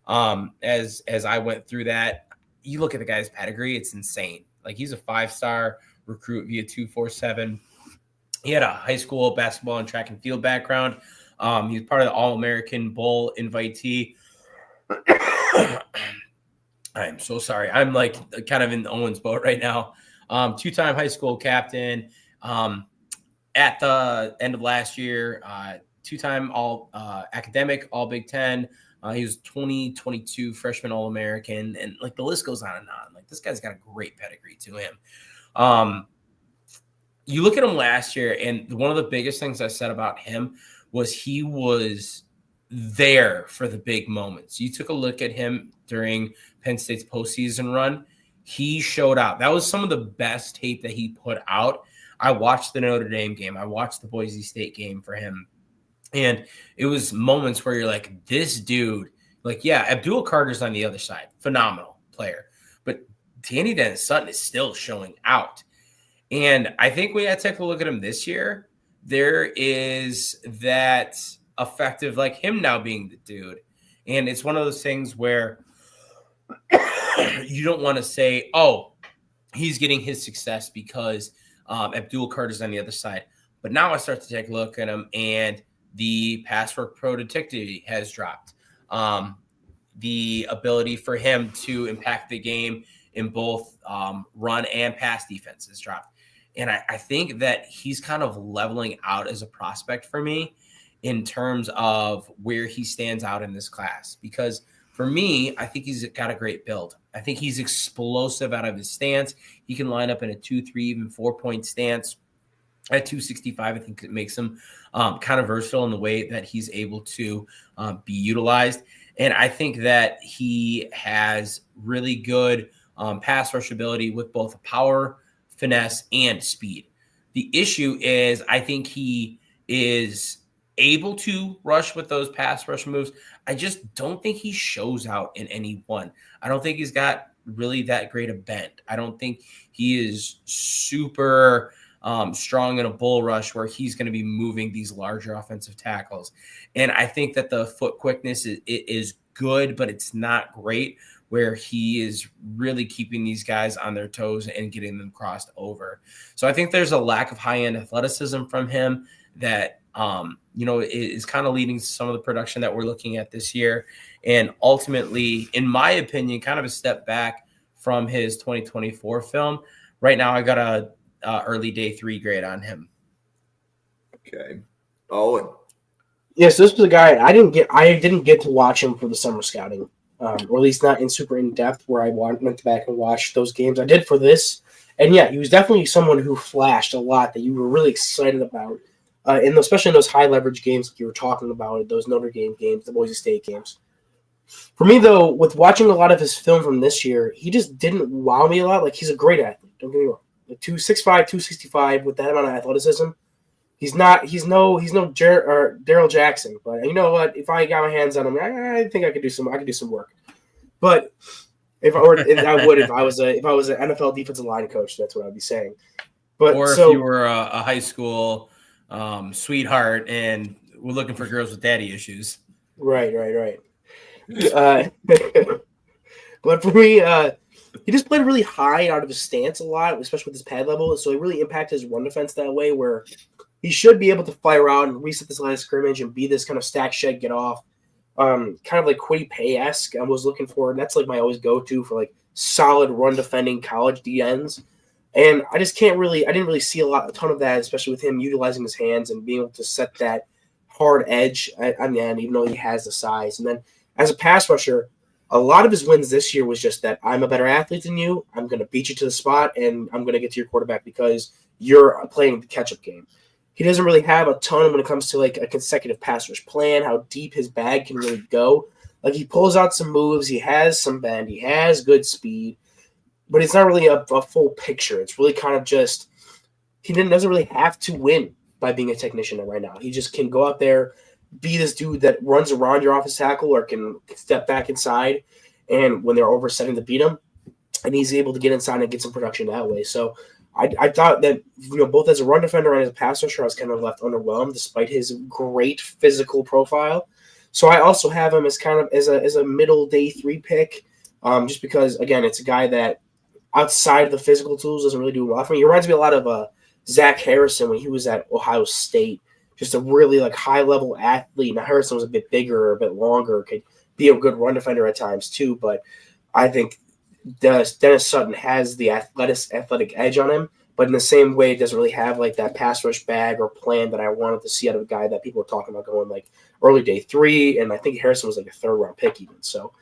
As I went through that, you look at the guy's pedigree; it's insane. Like he's a 5-star recruit via 247. He had a high school basketball and track and field background. He was part of the All-American Bowl invitee. I'm so sorry. I'm like kind of in Owen's boat right now. 2-time high school captain. At the end of last year, 2-time all academic, all Big Ten. He was 2022 freshman All-American, and like the list goes on and on. Like this guy's got a great pedigree to him. You look at him last year, and one of the biggest things I said about him was he was there for the big moments. You took a look at him during Penn State's postseason run. He showed out. That was some of the best tape that he put out. I watched the Notre Dame game. I watched the Boise State game for him. And it was moments where you're like, this dude, like, yeah, Abdul Carter's on the other side. Phenomenal player. But Danny Dennis Sutton is still showing out. And I think we had to take a look at him this year. There is that effect of like him now being the dude. And it's one of those things where you don't want to say, oh, he's getting his success because Abdul Carter's on the other side. But now I start to take a look at him, and the pass work productivity has dropped. The ability for him to impact the game in both run and pass defense has dropped. And I think that he's kind of leveling out as a prospect for me in terms of where he stands out in this class. Because for me, I think he's got a great build. I think he's explosive out of his stance. He can line up in a 2, 3, even 4-point stance. At 265, I think it makes him kind of versatile in the way that he's able to be utilized. And I think that he has really good pass rush ability with both power, finesse, and speed. The issue is I think he is able to rush with those pass rush moves. I just don't think he shows out in any one. I don't think he's got really that great a bend. I don't think he is super strong in a bull rush where he's going to be moving these larger offensive tackles. And I think that the foot quickness is good, but it's not great where he is really keeping these guys on their toes and getting them crossed over. So I think there's a lack of high-end athleticism from him that, is kind of leading to some of the production that we're looking at this year. And ultimately, in my opinion, kind of a step back from his 2024 film. Right now, I got a early day 3 grade on him. Okay. Owen. Yes, this was a guy I didn't get to watch him for the summer scouting, or at least not in super in depth where I went back and watched those games. I did for this, and yeah, he was definitely someone who flashed a lot that you were really excited about, especially in those high leverage games like you were talking about, those Notre Dame games, the Boise State games. For me, though, with watching a lot of his film from this year, he just didn't wow me a lot. Like, he's a great athlete. Don't get me wrong. Like 265, 265 with that amount of athleticism. He's no Daryl Jackson, but you know what? If I got my hands on him, I think I could do some work. But if I would if I was an NFL defensive line coach, that's what I'd be saying. But or if you were a high school sweetheart and we're looking for girls with daddy issues. Right. But for me, he just played really high out of his stance a lot, especially with his pad level. So it really impacted his run defense that way, where he should be able to fly around and reset this line of scrimmage and be this kind of stack shed, get off, kind of like Kwity Paye-esque I was looking for. And that's like my always go-to for like solid run defending college DNs. And I didn't really see a ton of that, especially with him utilizing his hands and being able to set that hard edge on the end, even though he has the size. And then as a pass rusher, a lot of his wins this year was just that I'm a better athlete than you. I'm going to beat you to the spot, and I'm going to get to your quarterback because you're playing the catch-up game. He doesn't really have a ton when it comes to like a consecutive pass rush plan, how deep his bag can really go. Like he pulls out some moves, he has some bend, he has good speed, but it's not really a full picture. It's really kind of just he doesn't really have to win by being a technician right now. He just can go out there be this dude that runs around your offensive tackle or can step back inside, and when they're oversetting to beat him, and he's able to get inside and get some production that way. So I thought that, both as a run defender and as a pass rusher, I was kind of left underwhelmed despite his great physical profile. So I also have him as kind of as a middle day 3 pick, just because, again, it's a guy that outside of the physical tools doesn't really do a lot for me. He reminds me a lot of Zach Harrison when he was at Ohio State, just a really high level athlete. Now Harrison was a bit bigger, a bit longer, could be a good run defender at times too, but I think Dennis Sutton has the athletic edge on him, but in the same way, it doesn't really have that pass rush bag or plan that I wanted to see out of a guy that people were talking about going early day 3, and I think Harrison was a 3rd round pick even. So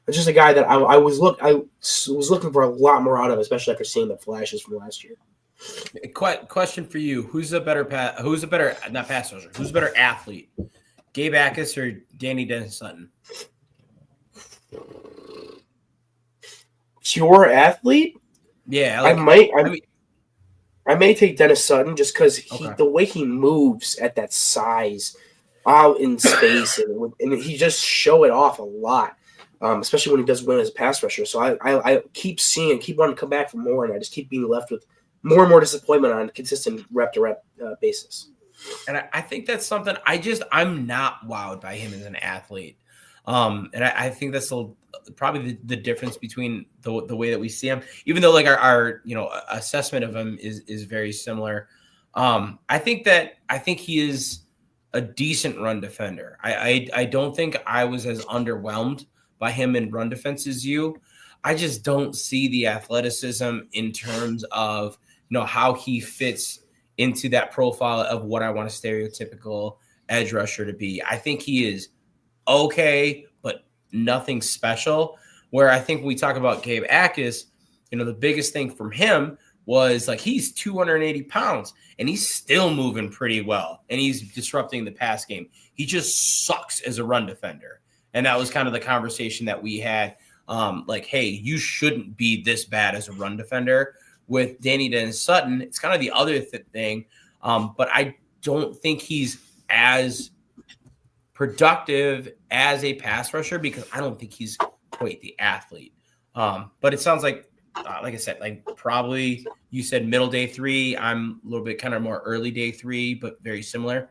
it's just a guy that I was looking for a lot more out of, especially after seeing the flashes from last year. Question for you: Who's a better not pass rusher? Who's a better athlete, Gabe Akis or Danny Dennis Sutton? Pure athlete? Yeah, I may take Dennis Sutton just because the way he moves at that size, out in space, and he just show it off a lot, especially when he does win as a pass rusher. So I keep wanting to come back for more, and I just keep being left with more and more disappointment on a consistent rep-to-rep basis. And I think that's something I'm not wowed by him as an athlete. And I think that's probably the difference between the way that we see him, even though our assessment of him is very similar. I think he is a decent run defender. I don't think I was as underwhelmed by him in run defense as you. I just don't see the athleticism in terms of how he fits into that profile of what I want a stereotypical edge rusher to be. I think he is okay, but nothing special. Where I think when we talk about Gabe Akis, the biggest thing from him was he's 280 pounds and he's still moving pretty well and he's disrupting the pass game. He just sucks as a run defender. And that was kind of the conversation that we had. Hey, you shouldn't be this bad as a run defender. With Danny Dennis Sutton, it's kind of the other thing. But I don't think he's as productive as a pass rusher because I don't think he's quite the athlete. But it sounds like I said, probably you said middle day 3. I'm a little bit kind of more early day 3, but very similar.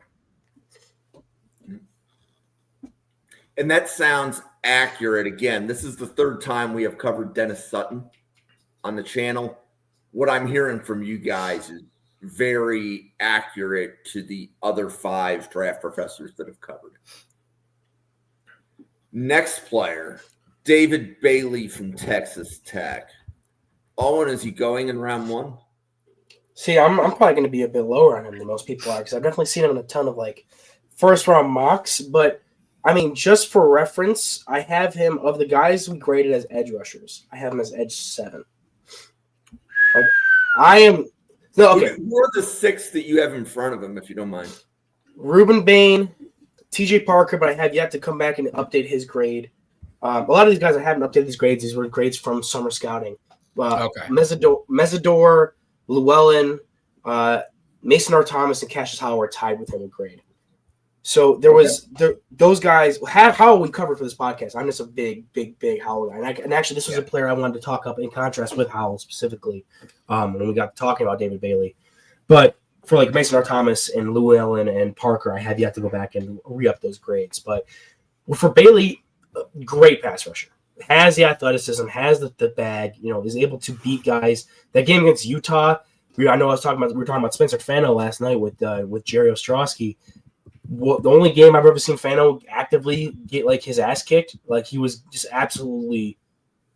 And that sounds accurate. Again, this is the 3rd time we have covered Dennis Sutton on the channel. What I'm hearing from you guys is very accurate to the other 5 draft professors that have covered it. Next player, David Bailey from Texas Tech. Owen, is he going in round 1? See, I'm probably going to be a bit lower on him than most people are because I've definitely seen him in a ton of first round mocks. But I mean, just for reference, I have him of the guys we graded as edge rushers. I have him as edge 7. I am no okay. Who the 6 that you have in front of him, if you don't mind? Ruben Bain, TJ Parker, but I have yet to come back and update his grade. A lot of these guys I haven't updated these grades. These were grades from summer scouting. Mesidor, Llewellyn, Mason R. Thomas, and Cassius Howell were tied with him in grade. So there was those guys. How we covered for this podcast. I'm just a big Howell guy, and actually, this was a player I wanted to talk up in contrast with Howell specifically when we got talking about David Bailey. But for Mason R. Thomas and Llewellyn and Parker, I have yet to go back and re-up those grades. But for Bailey, great pass rusher, has the athleticism, has the bag, is able to beat guys. That game against Utah, I know we were talking about Spencer Fano last night with Jerry Ostrowski. The only game I've ever seen Fano actively get his ass kicked, he was just absolutely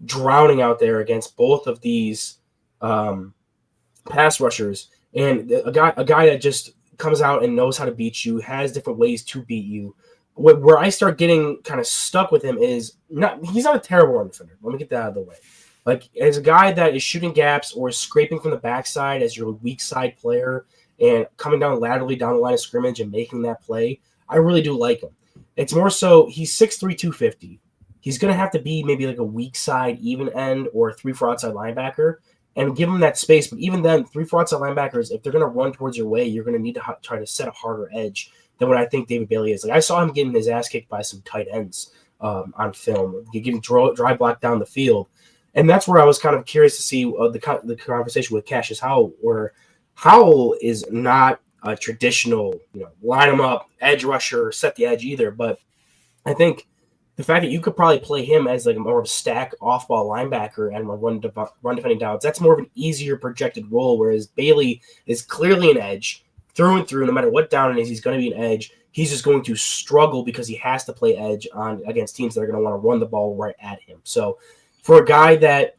drowning out there against both of these pass rushers, and a guy that just comes out and knows how to beat you, has different ways to beat you. Where I start getting kind of stuck with him is he's not a terrible run defender. Let me get that out of the way. As a guy that is shooting gaps or scraping from the backside as your weak side player and coming down laterally down the line of scrimmage and making that play, I really do like him. It's more so he's 6'3", 250. He's going to have to be maybe a weak side even end or 3-4 outside linebacker and give him that space. But even then, 3-4 outside linebackers, if they're going to run towards your way, you're going to need to try to set a harder edge than what I think David Bailey is. Like I saw him getting his ass kicked by some tight ends on film, getting drive blocked down the field. And that's where I was kind of curious to see the conversation with Cassius Howell, where Howell is not a traditional, line him up, edge rusher, set the edge either. But I think the fact that you could probably play him as like more of a stack off-ball linebacker and run defending downs, that's more of an easier projected role, whereas Bailey is clearly an edge through and through. No matter what down it is, he's going to be an edge. He's just going to struggle because he has to play edge against teams that are going to want to run the ball right at him. So for a guy that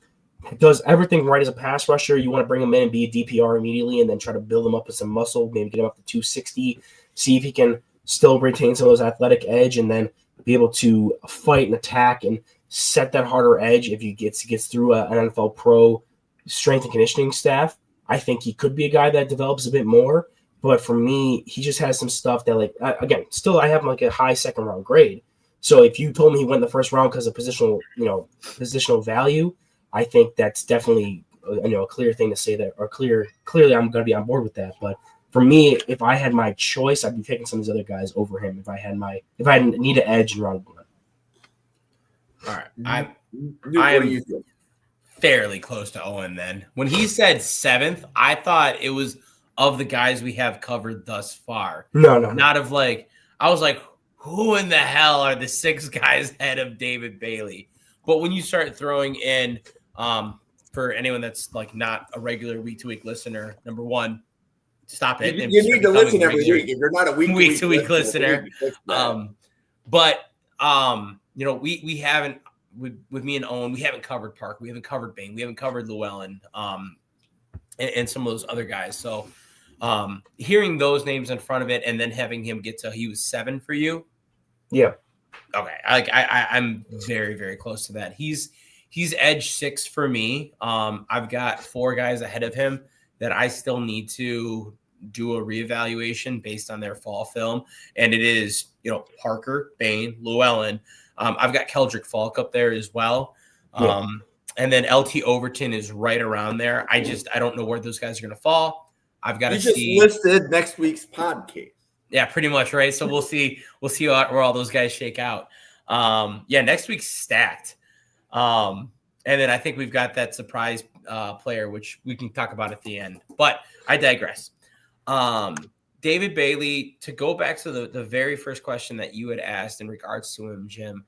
does everything right as a pass rusher, you want to bring him in and be a DPR immediately and then try to build him up with some muscle, maybe get him up to 260, see if he can still retain some of those athletic edge and then be able to fight and attack and set that harder edge if he gets through an NFL pro strength and conditioning staff. I think he could be a guy that develops a bit more. But for me, he just has some stuff that, like, again, still I have him like a high second round grade. So if you told me he went in the first round because of positional value, I think that's definitely a clear thing to say that, or clearly I'm going to be on board with that. But for me, if I had my choice, I'd be taking some of these other guys over him. If I need an edge in round one. All right, I'm fairly close to Owen. Then when he said 7th, I thought it was of the guys we have covered thus far. No. Not of like, I was like, who in the hell are the 6 guys ahead of David Bailey? But when you start throwing in, for anyone that's like not a regular week to week listener, number one, stop it. You need to listen every week. If you're not a week to week listener, we haven't with me and Owen, we haven't covered Park, we haven't covered Bain, we haven't covered Llewellyn, and some of those other guys. So hearing those names in front of it and then having him get to he was 7 for you. Yeah. Okay. I'm very, very close to that. He's edge 6 for me. I've got 4 guys ahead of him that I still need to do a reevaluation based on their fall film. And it is, Parker, Bain, Llewellyn. I've got Keldrick Falk up there as well. Yeah. And then LT Overton is right around there. I don't know where those guys are going to fall. I've got to see. Just listed next week's podcast. Yeah, pretty much, right? So we'll see where all those guys shake out. Next week's stacked. And then I think we've got that surprise player, which we can talk about at the end. But I digress. David Bailey, to go back to the very first question that you had asked in regards to him, Jim,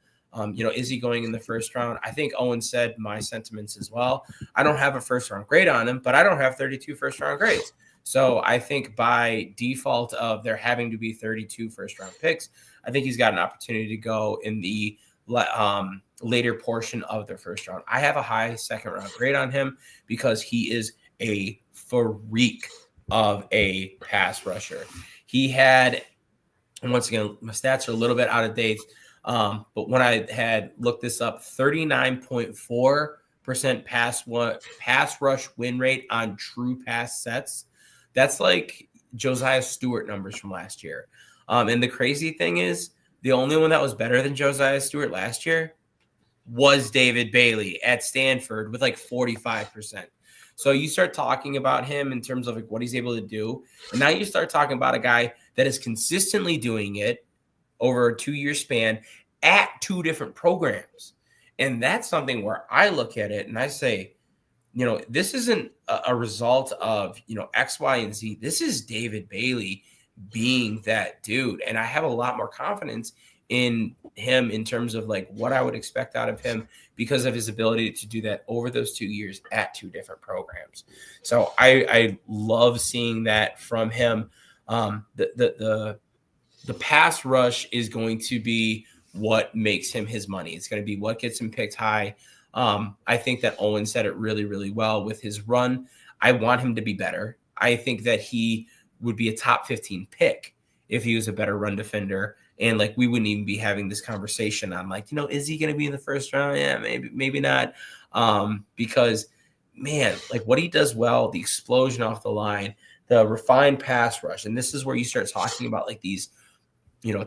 is he going in the first round? I think Owen said my sentiments as well. I don't have a first round grade on him, but I don't have 32 first round grades. So I think by default of there having to be 32 first round picks, I think he's got an opportunity to go in the later portion of the first round. I have a high second round grade on him because he is a freak of a pass rusher. He had, and once again, my stats are a little bit out of date, but when I had looked this up, 39.4% pass rush win rate on true pass sets. That's like Josiah Stewart numbers from last year. And the crazy thing is, the only one that was better than Josiah Stewart last year was David Bailey at Stanford with like 45%. So you start talking about him in terms of like what he's able to do. And now you start talking about a guy that is consistently doing it over a 2-year span at 2 different programs. And that's something where I look at it and I say, this isn't a result of, X, Y, and Z. This is David Bailey being that dude. And I have a lot more confidence in him in terms of like what I would expect out of him because of his ability to do that over those 2 years at 2 different programs. So I love seeing that from him. The pass rush is going to be what makes him his money. It's going to be what gets him picked high. I think that Owen said it really, really well with his run. I want him to be better. I think that he would be a top 15 pick if he was a better run defender. And like, we wouldn't even be having this conversation on like, is he going to be in the first round? Yeah, maybe not. Because man, like what he does well, the explosion off the line, the refined pass rush. And this is where you start talking about like these,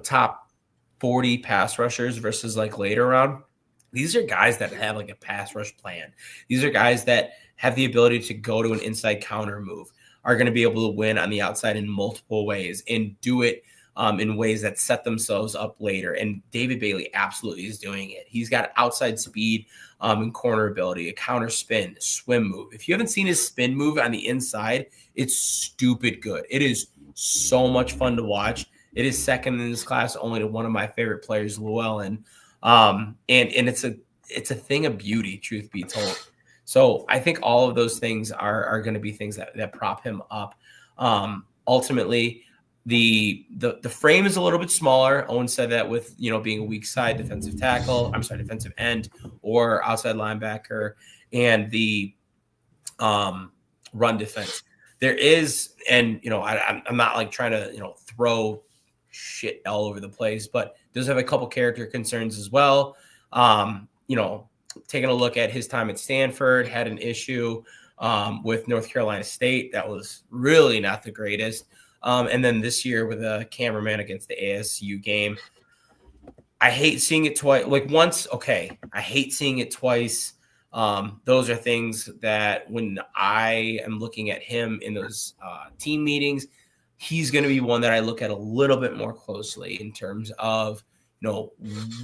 top 40 pass rushers versus like later round. These are guys that have like a pass rush plan. These are guys that have the ability to go to an inside counter move, are going to be able to win on the outside in multiple ways and do it in ways that set themselves up later. And David Bailey absolutely is doing it. He's got outside speed and corner ability, a counter spin, swim move. If you haven't seen his spin move on the inside, it's stupid good. It is so much fun to watch. It is second in this class only to one of my favorite players, Llewellyn. And it's a thing of beauty, truth be told. So I think all of those things are going to be things that prop him up. Ultimately, the frame is a little bit smaller. Owen said that with being a weak side defensive end or outside linebacker, and the run defense. There is, and I'm not like trying to throw shit all over the place, but does have a couple character concerns as well. Taking a look at his time at Stanford, had an issue with North Carolina State that was really not the greatest. And then this year with a cameraman against the ASU game, I hate seeing it twice. Like once, okay, I hate seeing it twice. Those are things that when I am looking at him in those team meetings, he's going to be one that I look at a little bit more closely in terms of,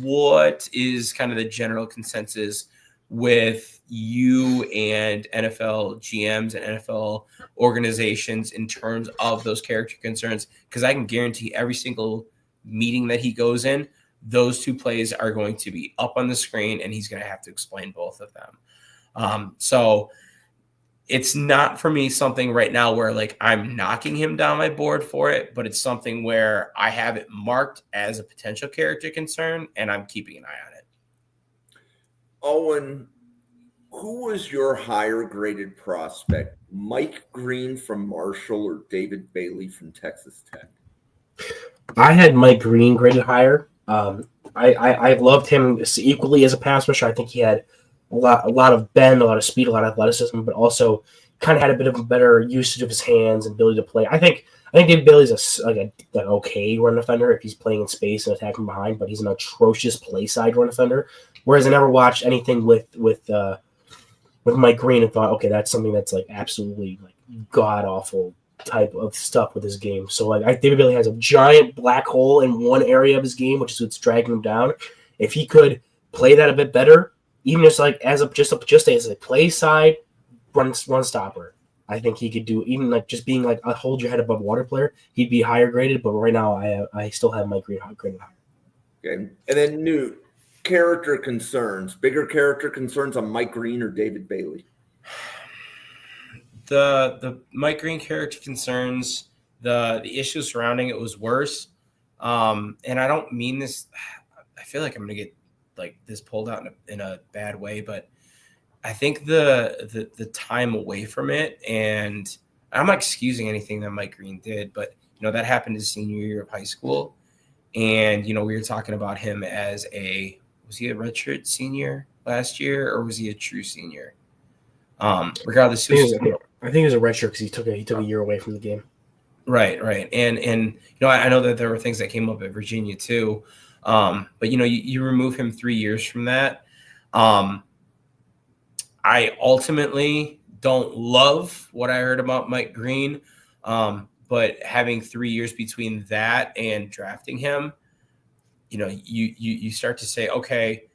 what is kind of the general consensus with you and NFL GMs and NFL organizations in terms of those character concerns, because I can guarantee every single meeting that he goes in, those two plays are going to be up on the screen and he's going to have to explain both of them. So it's not for me something right now where like I'm knocking him down my board for it, but it's something where I have it marked as a potential character concern and I'm keeping an eye on it. Owen, who was your higher graded prospect? Mike Green from Marshall or David Bailey from Texas Tech? I had Mike Green graded higher. I loved him equally as a pass rusher. I think he had a lot of bend, a lot of speed, a lot of athleticism, but also kind of had a bit of a better usage of his hands and ability to play. I think David Bailey's an okay run defender if he's playing in space and attacking behind, but he's an atrocious play side run defender. Whereas I never watched anything with Mike Green and thought, okay, that's something that's like absolutely like god awful type of stuff with his game. So like David Bailey has a giant black hole in one area of his game, which is what's dragging him down. If he could play that a bit better, even just like as a play side run stopper, I think he could do, even like just being like a hold your head above water player, he'd be higher graded. But right now, I still have Mike Green graded higher. Okay, and then Newt, character concerns, bigger character concerns on Mike Green or David Bailey? The Mike Green character concerns, the issues surrounding it was worse. And I don't mean this. I feel like I'm going to get like this pulled out in a bad way, but I think the time away from it, and I'm not excusing anything that Mike Green did, but that happened his senior year of high school. And, we were talking about him as was he a redshirt senior last year or was he a true senior? Regardless, I think it was a redshirt because he took a year away from the game. Right. And I know that there were things that came up at Virginia too. But you remove him 3 years from that. I ultimately don't love what I heard about Mike Green. But having 3 years between that and drafting him, you start to say, okay,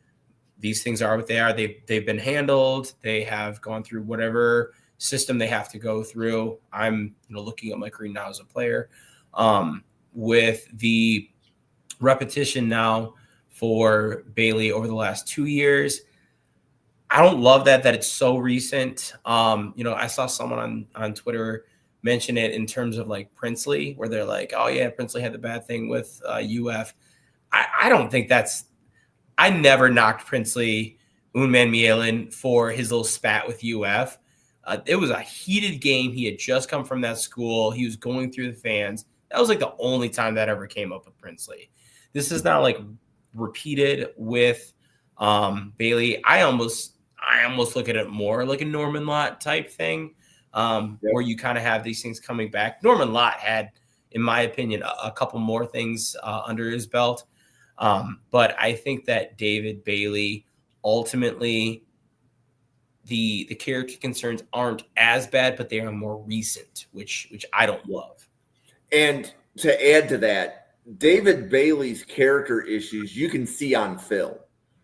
these things are what they are. They've been handled. They have gone through whatever system they have to go through. I'm looking at Mike Green now as a player. With the repetition now for Bailey over the last 2 years, I don't love that it's so recent. I saw someone on Twitter mention it in terms of like Princely, where they're like, oh yeah, Princely had the bad thing with UF. I don't think I never knocked Princely Unman Mielen for his little spat with UF. It was a heated game. He had just come from that school. He was going through the fans. That was like the only time that ever came up with Princely. This is not like repeated with Bailey. I almost look at it more like a Norman Lott type thing, where you kind of have these things coming back. Norman Lott had, in my opinion, a couple more things under his belt. But I think that David Bailey, ultimately, the character concerns aren't as bad, but they are more recent, which I don't love. And to add to that, David Bailey's character issues you can see on film,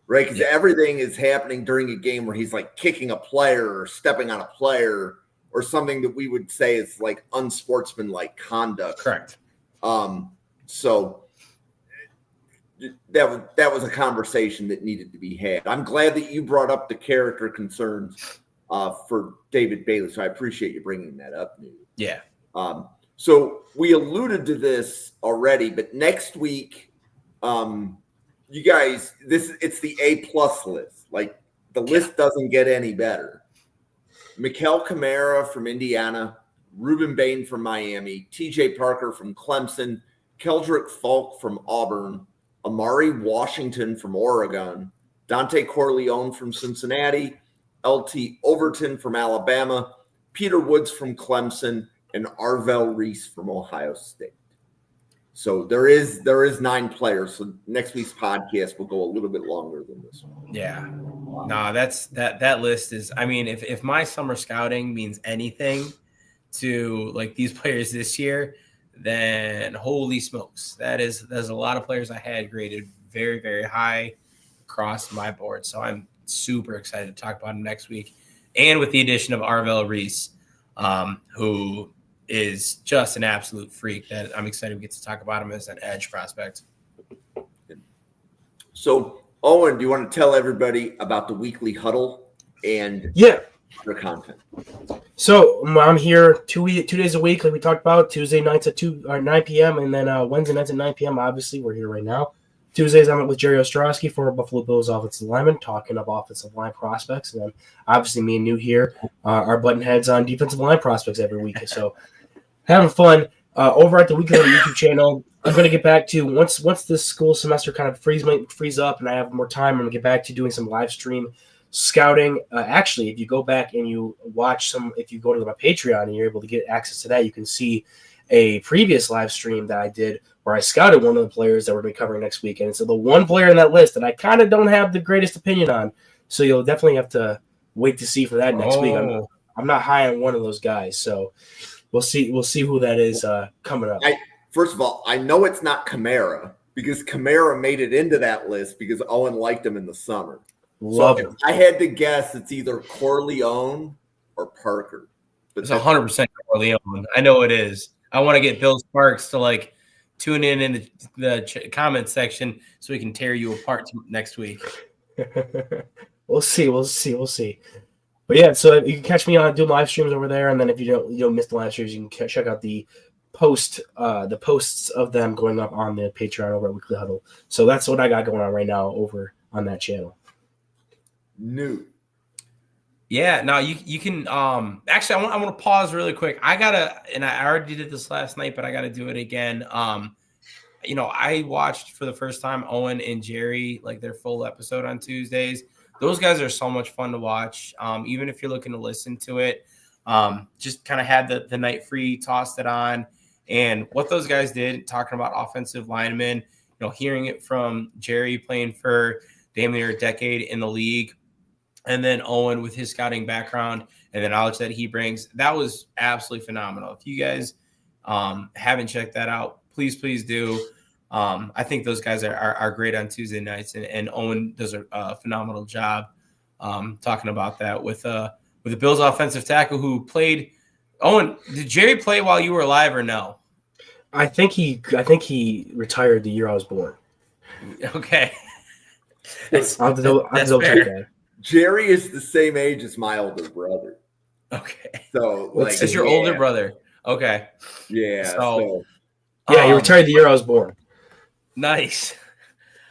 right? Because everything is happening during a game where he's like kicking a player or stepping on a player or something that we would say is like unsportsmanlike conduct. Correct. So that was a conversation that needed to be had. I'm glad that you brought up the character concerns for David Bailey. So I appreciate you bringing that up, Newt. Yeah. So we alluded to this already, but next week, you guys, it's the A+ list. Like the list doesn't get any better. Mikael Kamara from Indiana, Ruben Bain from Miami, TJ Parker from Clemson, Keldrick Falk from Auburn, Amari Washington from Oregon, Dante Corleone from Cincinnati, LT Overton from Alabama, Peter Woods from Clemson, and Arvell Reese from Ohio State. So there is 9 players. So next week's podcast will go a little bit longer than this one. Yeah. No, that list is, I mean, if my summer scouting means anything to like these players this year, then holy smokes. There's a lot of players I had graded very, very high across my board. So I'm super excited to talk about him next week. And with the addition of Arvell Reese, who is just an absolute freak, that I'm excited to get to talk about him as an edge prospect. So, Owen, do you want to tell everybody about the weekly huddle and other content? So I'm here 2 days a week, like we talked about. Tuesday nights at 9 p.m. and then Wednesday nights at 9 p.m. Obviously, we're here right now. Tuesdays, I'm with Jerry Ostrowski, former Buffalo Bills offensive lineman, talking about offensive line prospects. And then, obviously, me and New here are button heads on defensive line prospects every week. So, having fun over at the Weekly YouTube channel. I'm going to get back to once this school semester kind of frees up and I have more time. I'm going to get back to doing some live stream scouting. Actually, if you go back and you watch if you go to my Patreon and you're able to get access to that, you can see a previous live stream that I did where I scouted one of the players that we're going to be covering next weekend. So the one player in that list that I kind of don't have the greatest opinion on. So you'll definitely have to wait to see for that next week. I'm not high on one of those guys. So we'll see who that is coming up. First of all, I know it's not Kamara because Kamara made it into that list because Owen liked him in the summer. Love him. I had to guess it's either Corleone or Parker. But it's 100% Corleone. I know it is. I want to get Bill Sparks to tune in the comment section so we can tear you apart next week. We'll see. But yeah, so you can catch me on do live streams over there, and then if you don't miss the live streams, you can check out the posts of them going up on the Patreon over at Weekly Huddle. So that's what I got going on right now over on that channel. New. Yeah, now you can actually I want to pause really quick. I already did this last night, but I gotta do it again. I watched for the first time Owen and Jerry, their full episode on Tuesdays. Those guys are so much fun to watch. Even if you're looking to listen to it, just kind of had the night free, tossed it on, and what those guys did, talking about offensive linemen, hearing it from Jerry playing for damn near a decade in the league. And then Owen with his scouting background and the knowledge that he brings, that was absolutely phenomenal. If you guys haven't checked that out, please do. I think those guys are great on Tuesday nights, and Owen does a phenomenal job talking about that with the Bills offensive tackle who played. Owen, did Jerry play while you were alive or no? I think he retired the year I was born. Okay, I'll double check that. Jerry is the same age as my older brother. Okay. So it's your older brother. Okay. Yeah. He retired the year I was born. Nice.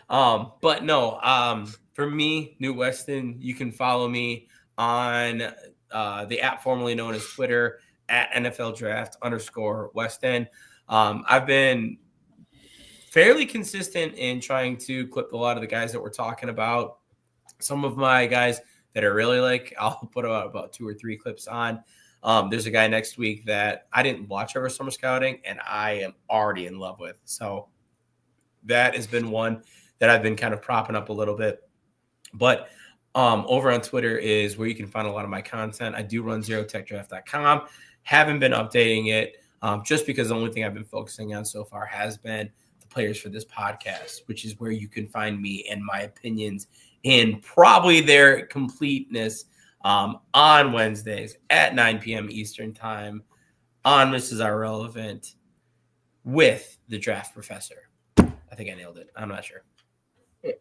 But no, for me, Newt Weston, you can follow me on the app formerly known as Twitter at NFL Draft _Weston. I've been fairly consistent in trying to clip a lot of the guys that we're talking about. Some of my guys that I really like, I'll put about 2 or 3 clips on. There's a guy next week that I didn't watch over summer scouting, and I am already in love with. So that has been one that I've been kind of propping up a little bit. But over on Twitter is where you can find a lot of my content. I do run ZeroTechDraft.com. Haven't been updating it just because the only thing I've been focusing on so far has been the players for this podcast, which is where you can find me and my opinions in probably their completeness on Wednesdays at 9 p.m. Eastern time on Mrs. Irrelevant with the Draft Professor. I think I nailed it. I'm not sure.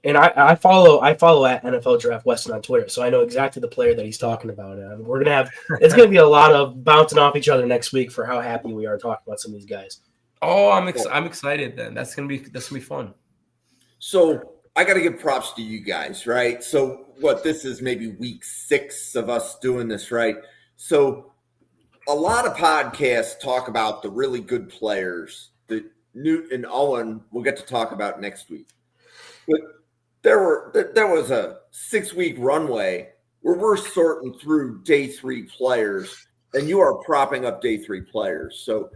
And I follow at NFL Draft Weston on Twitter, so I know exactly the player that he's talking about. It's gonna be a lot of bouncing off each other next week for how happy we are talking about some of these guys. Oh, I'm excited then. That's gonna be fun. So I got to give props to you guys, right? So this is maybe week 6 of us doing this, right? So a lot of podcasts talk about the really good players that Newt and Owen will get to talk about next week. But there was a 6-week runway where we're sorting through day 3 players, and you are propping up day 3 players. So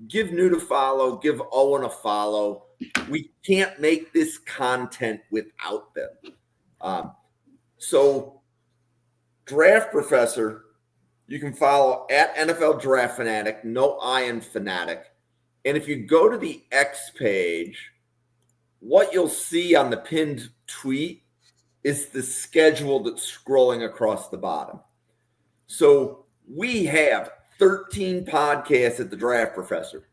give Newt a follow, give Owen a follow. We can't make this content without them. So Draft Professor, you can follow at NFL Draft Fanatic, no I in Fanatic. And if you go to the X page, what you'll see on the pinned tweet is the schedule that's scrolling across the bottom. So we have 13 podcasts at the Draft Professor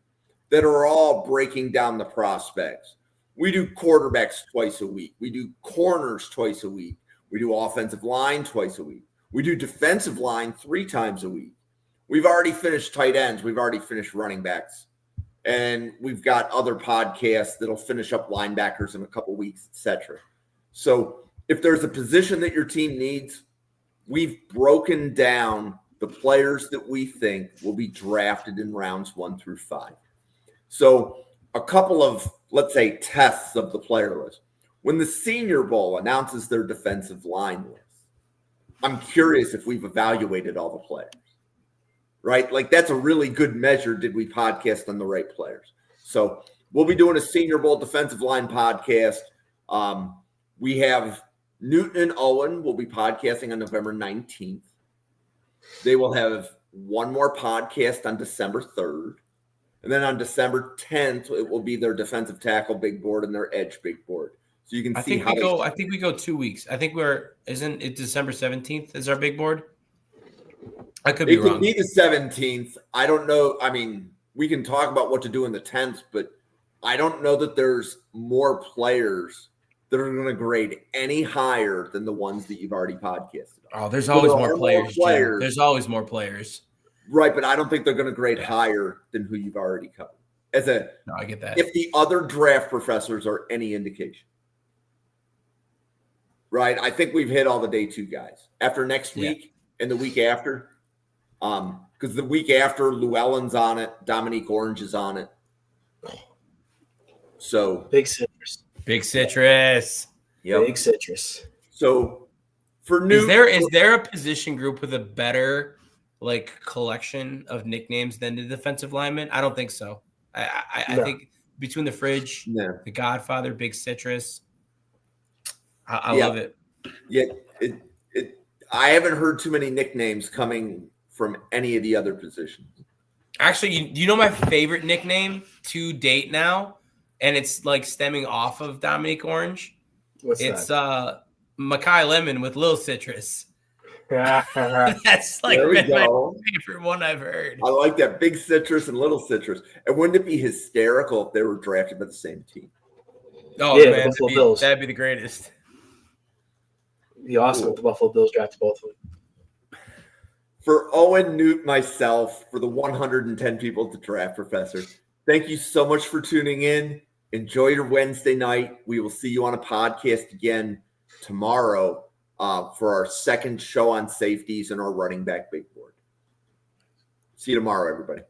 that are all breaking down the prospects. We do quarterbacks twice a week. We do corners twice a week. We do offensive line twice a week. We do defensive line 3 times a week. We've already finished tight ends. We've already finished running backs. And we've got other podcasts that'll finish up linebackers in a couple weeks, etc. So if there's a position that your team needs, we've broken down the players that we think will be drafted in rounds 1 through 5. So a couple of, let's say, tests of the player list. When the Senior Bowl announces their defensive line list, I'm curious if we've evaluated all the players. Right? Like that's a really good measure. Did we podcast on the right players? So we'll be doing a Senior Bowl defensive line podcast. We have Newton and Owen will be podcasting on November 19th. They will have one more podcast on December 3rd. And then on December 10th, it will be their defensive tackle big board and their edge big board. So you can see how I think we go 2 weeks. I think isn't it December 17th is our big board? I could be wrong. It could be the 17th. I don't know. I mean, we can talk about what to do in the 10th, but I don't know that there's more players that are going to grade any higher than the ones that you've already podcasted on. Oh, there's always more players. There's always more players. Right, but I don't think they're going to grade higher than who you've already covered. No, I get that. If the other Draft Professors are any indication. Right, I think we've hit all the day 2 guys. After next week and the week after, because the week after, Llewellyn's on it, Dominique Orange is on it. So Big citrus. Yep. Big citrus. So for Newt, is there a position group with a better collection of nicknames than the defensive lineman? I don't think so. I think between the Fridge, the Godfather, Big Citrus, I love it. Yeah, I haven't heard too many nicknames coming from any of the other positions. Actually, you know my favorite nickname to date now, and it's stemming off of Dominique Orange. It's Makai Lemon with Lil Citrus. that? That's my favorite one I've heard. I like that, Big Citrus and Little Citrus. And wouldn't it be hysterical if they were drafted by the same team? Oh Yeah, man, the Buffalo Bills. That'd be the greatest. It'd be awesome if the Buffalo Bills drafted both of them. For Owen, Newt, myself, for the 110 people at the Draft Professor, thank you so much for tuning in. Enjoy your Wednesday night. We will see you on a podcast again tomorrow for our second show on safeties and our running back big board. See you tomorrow, everybody.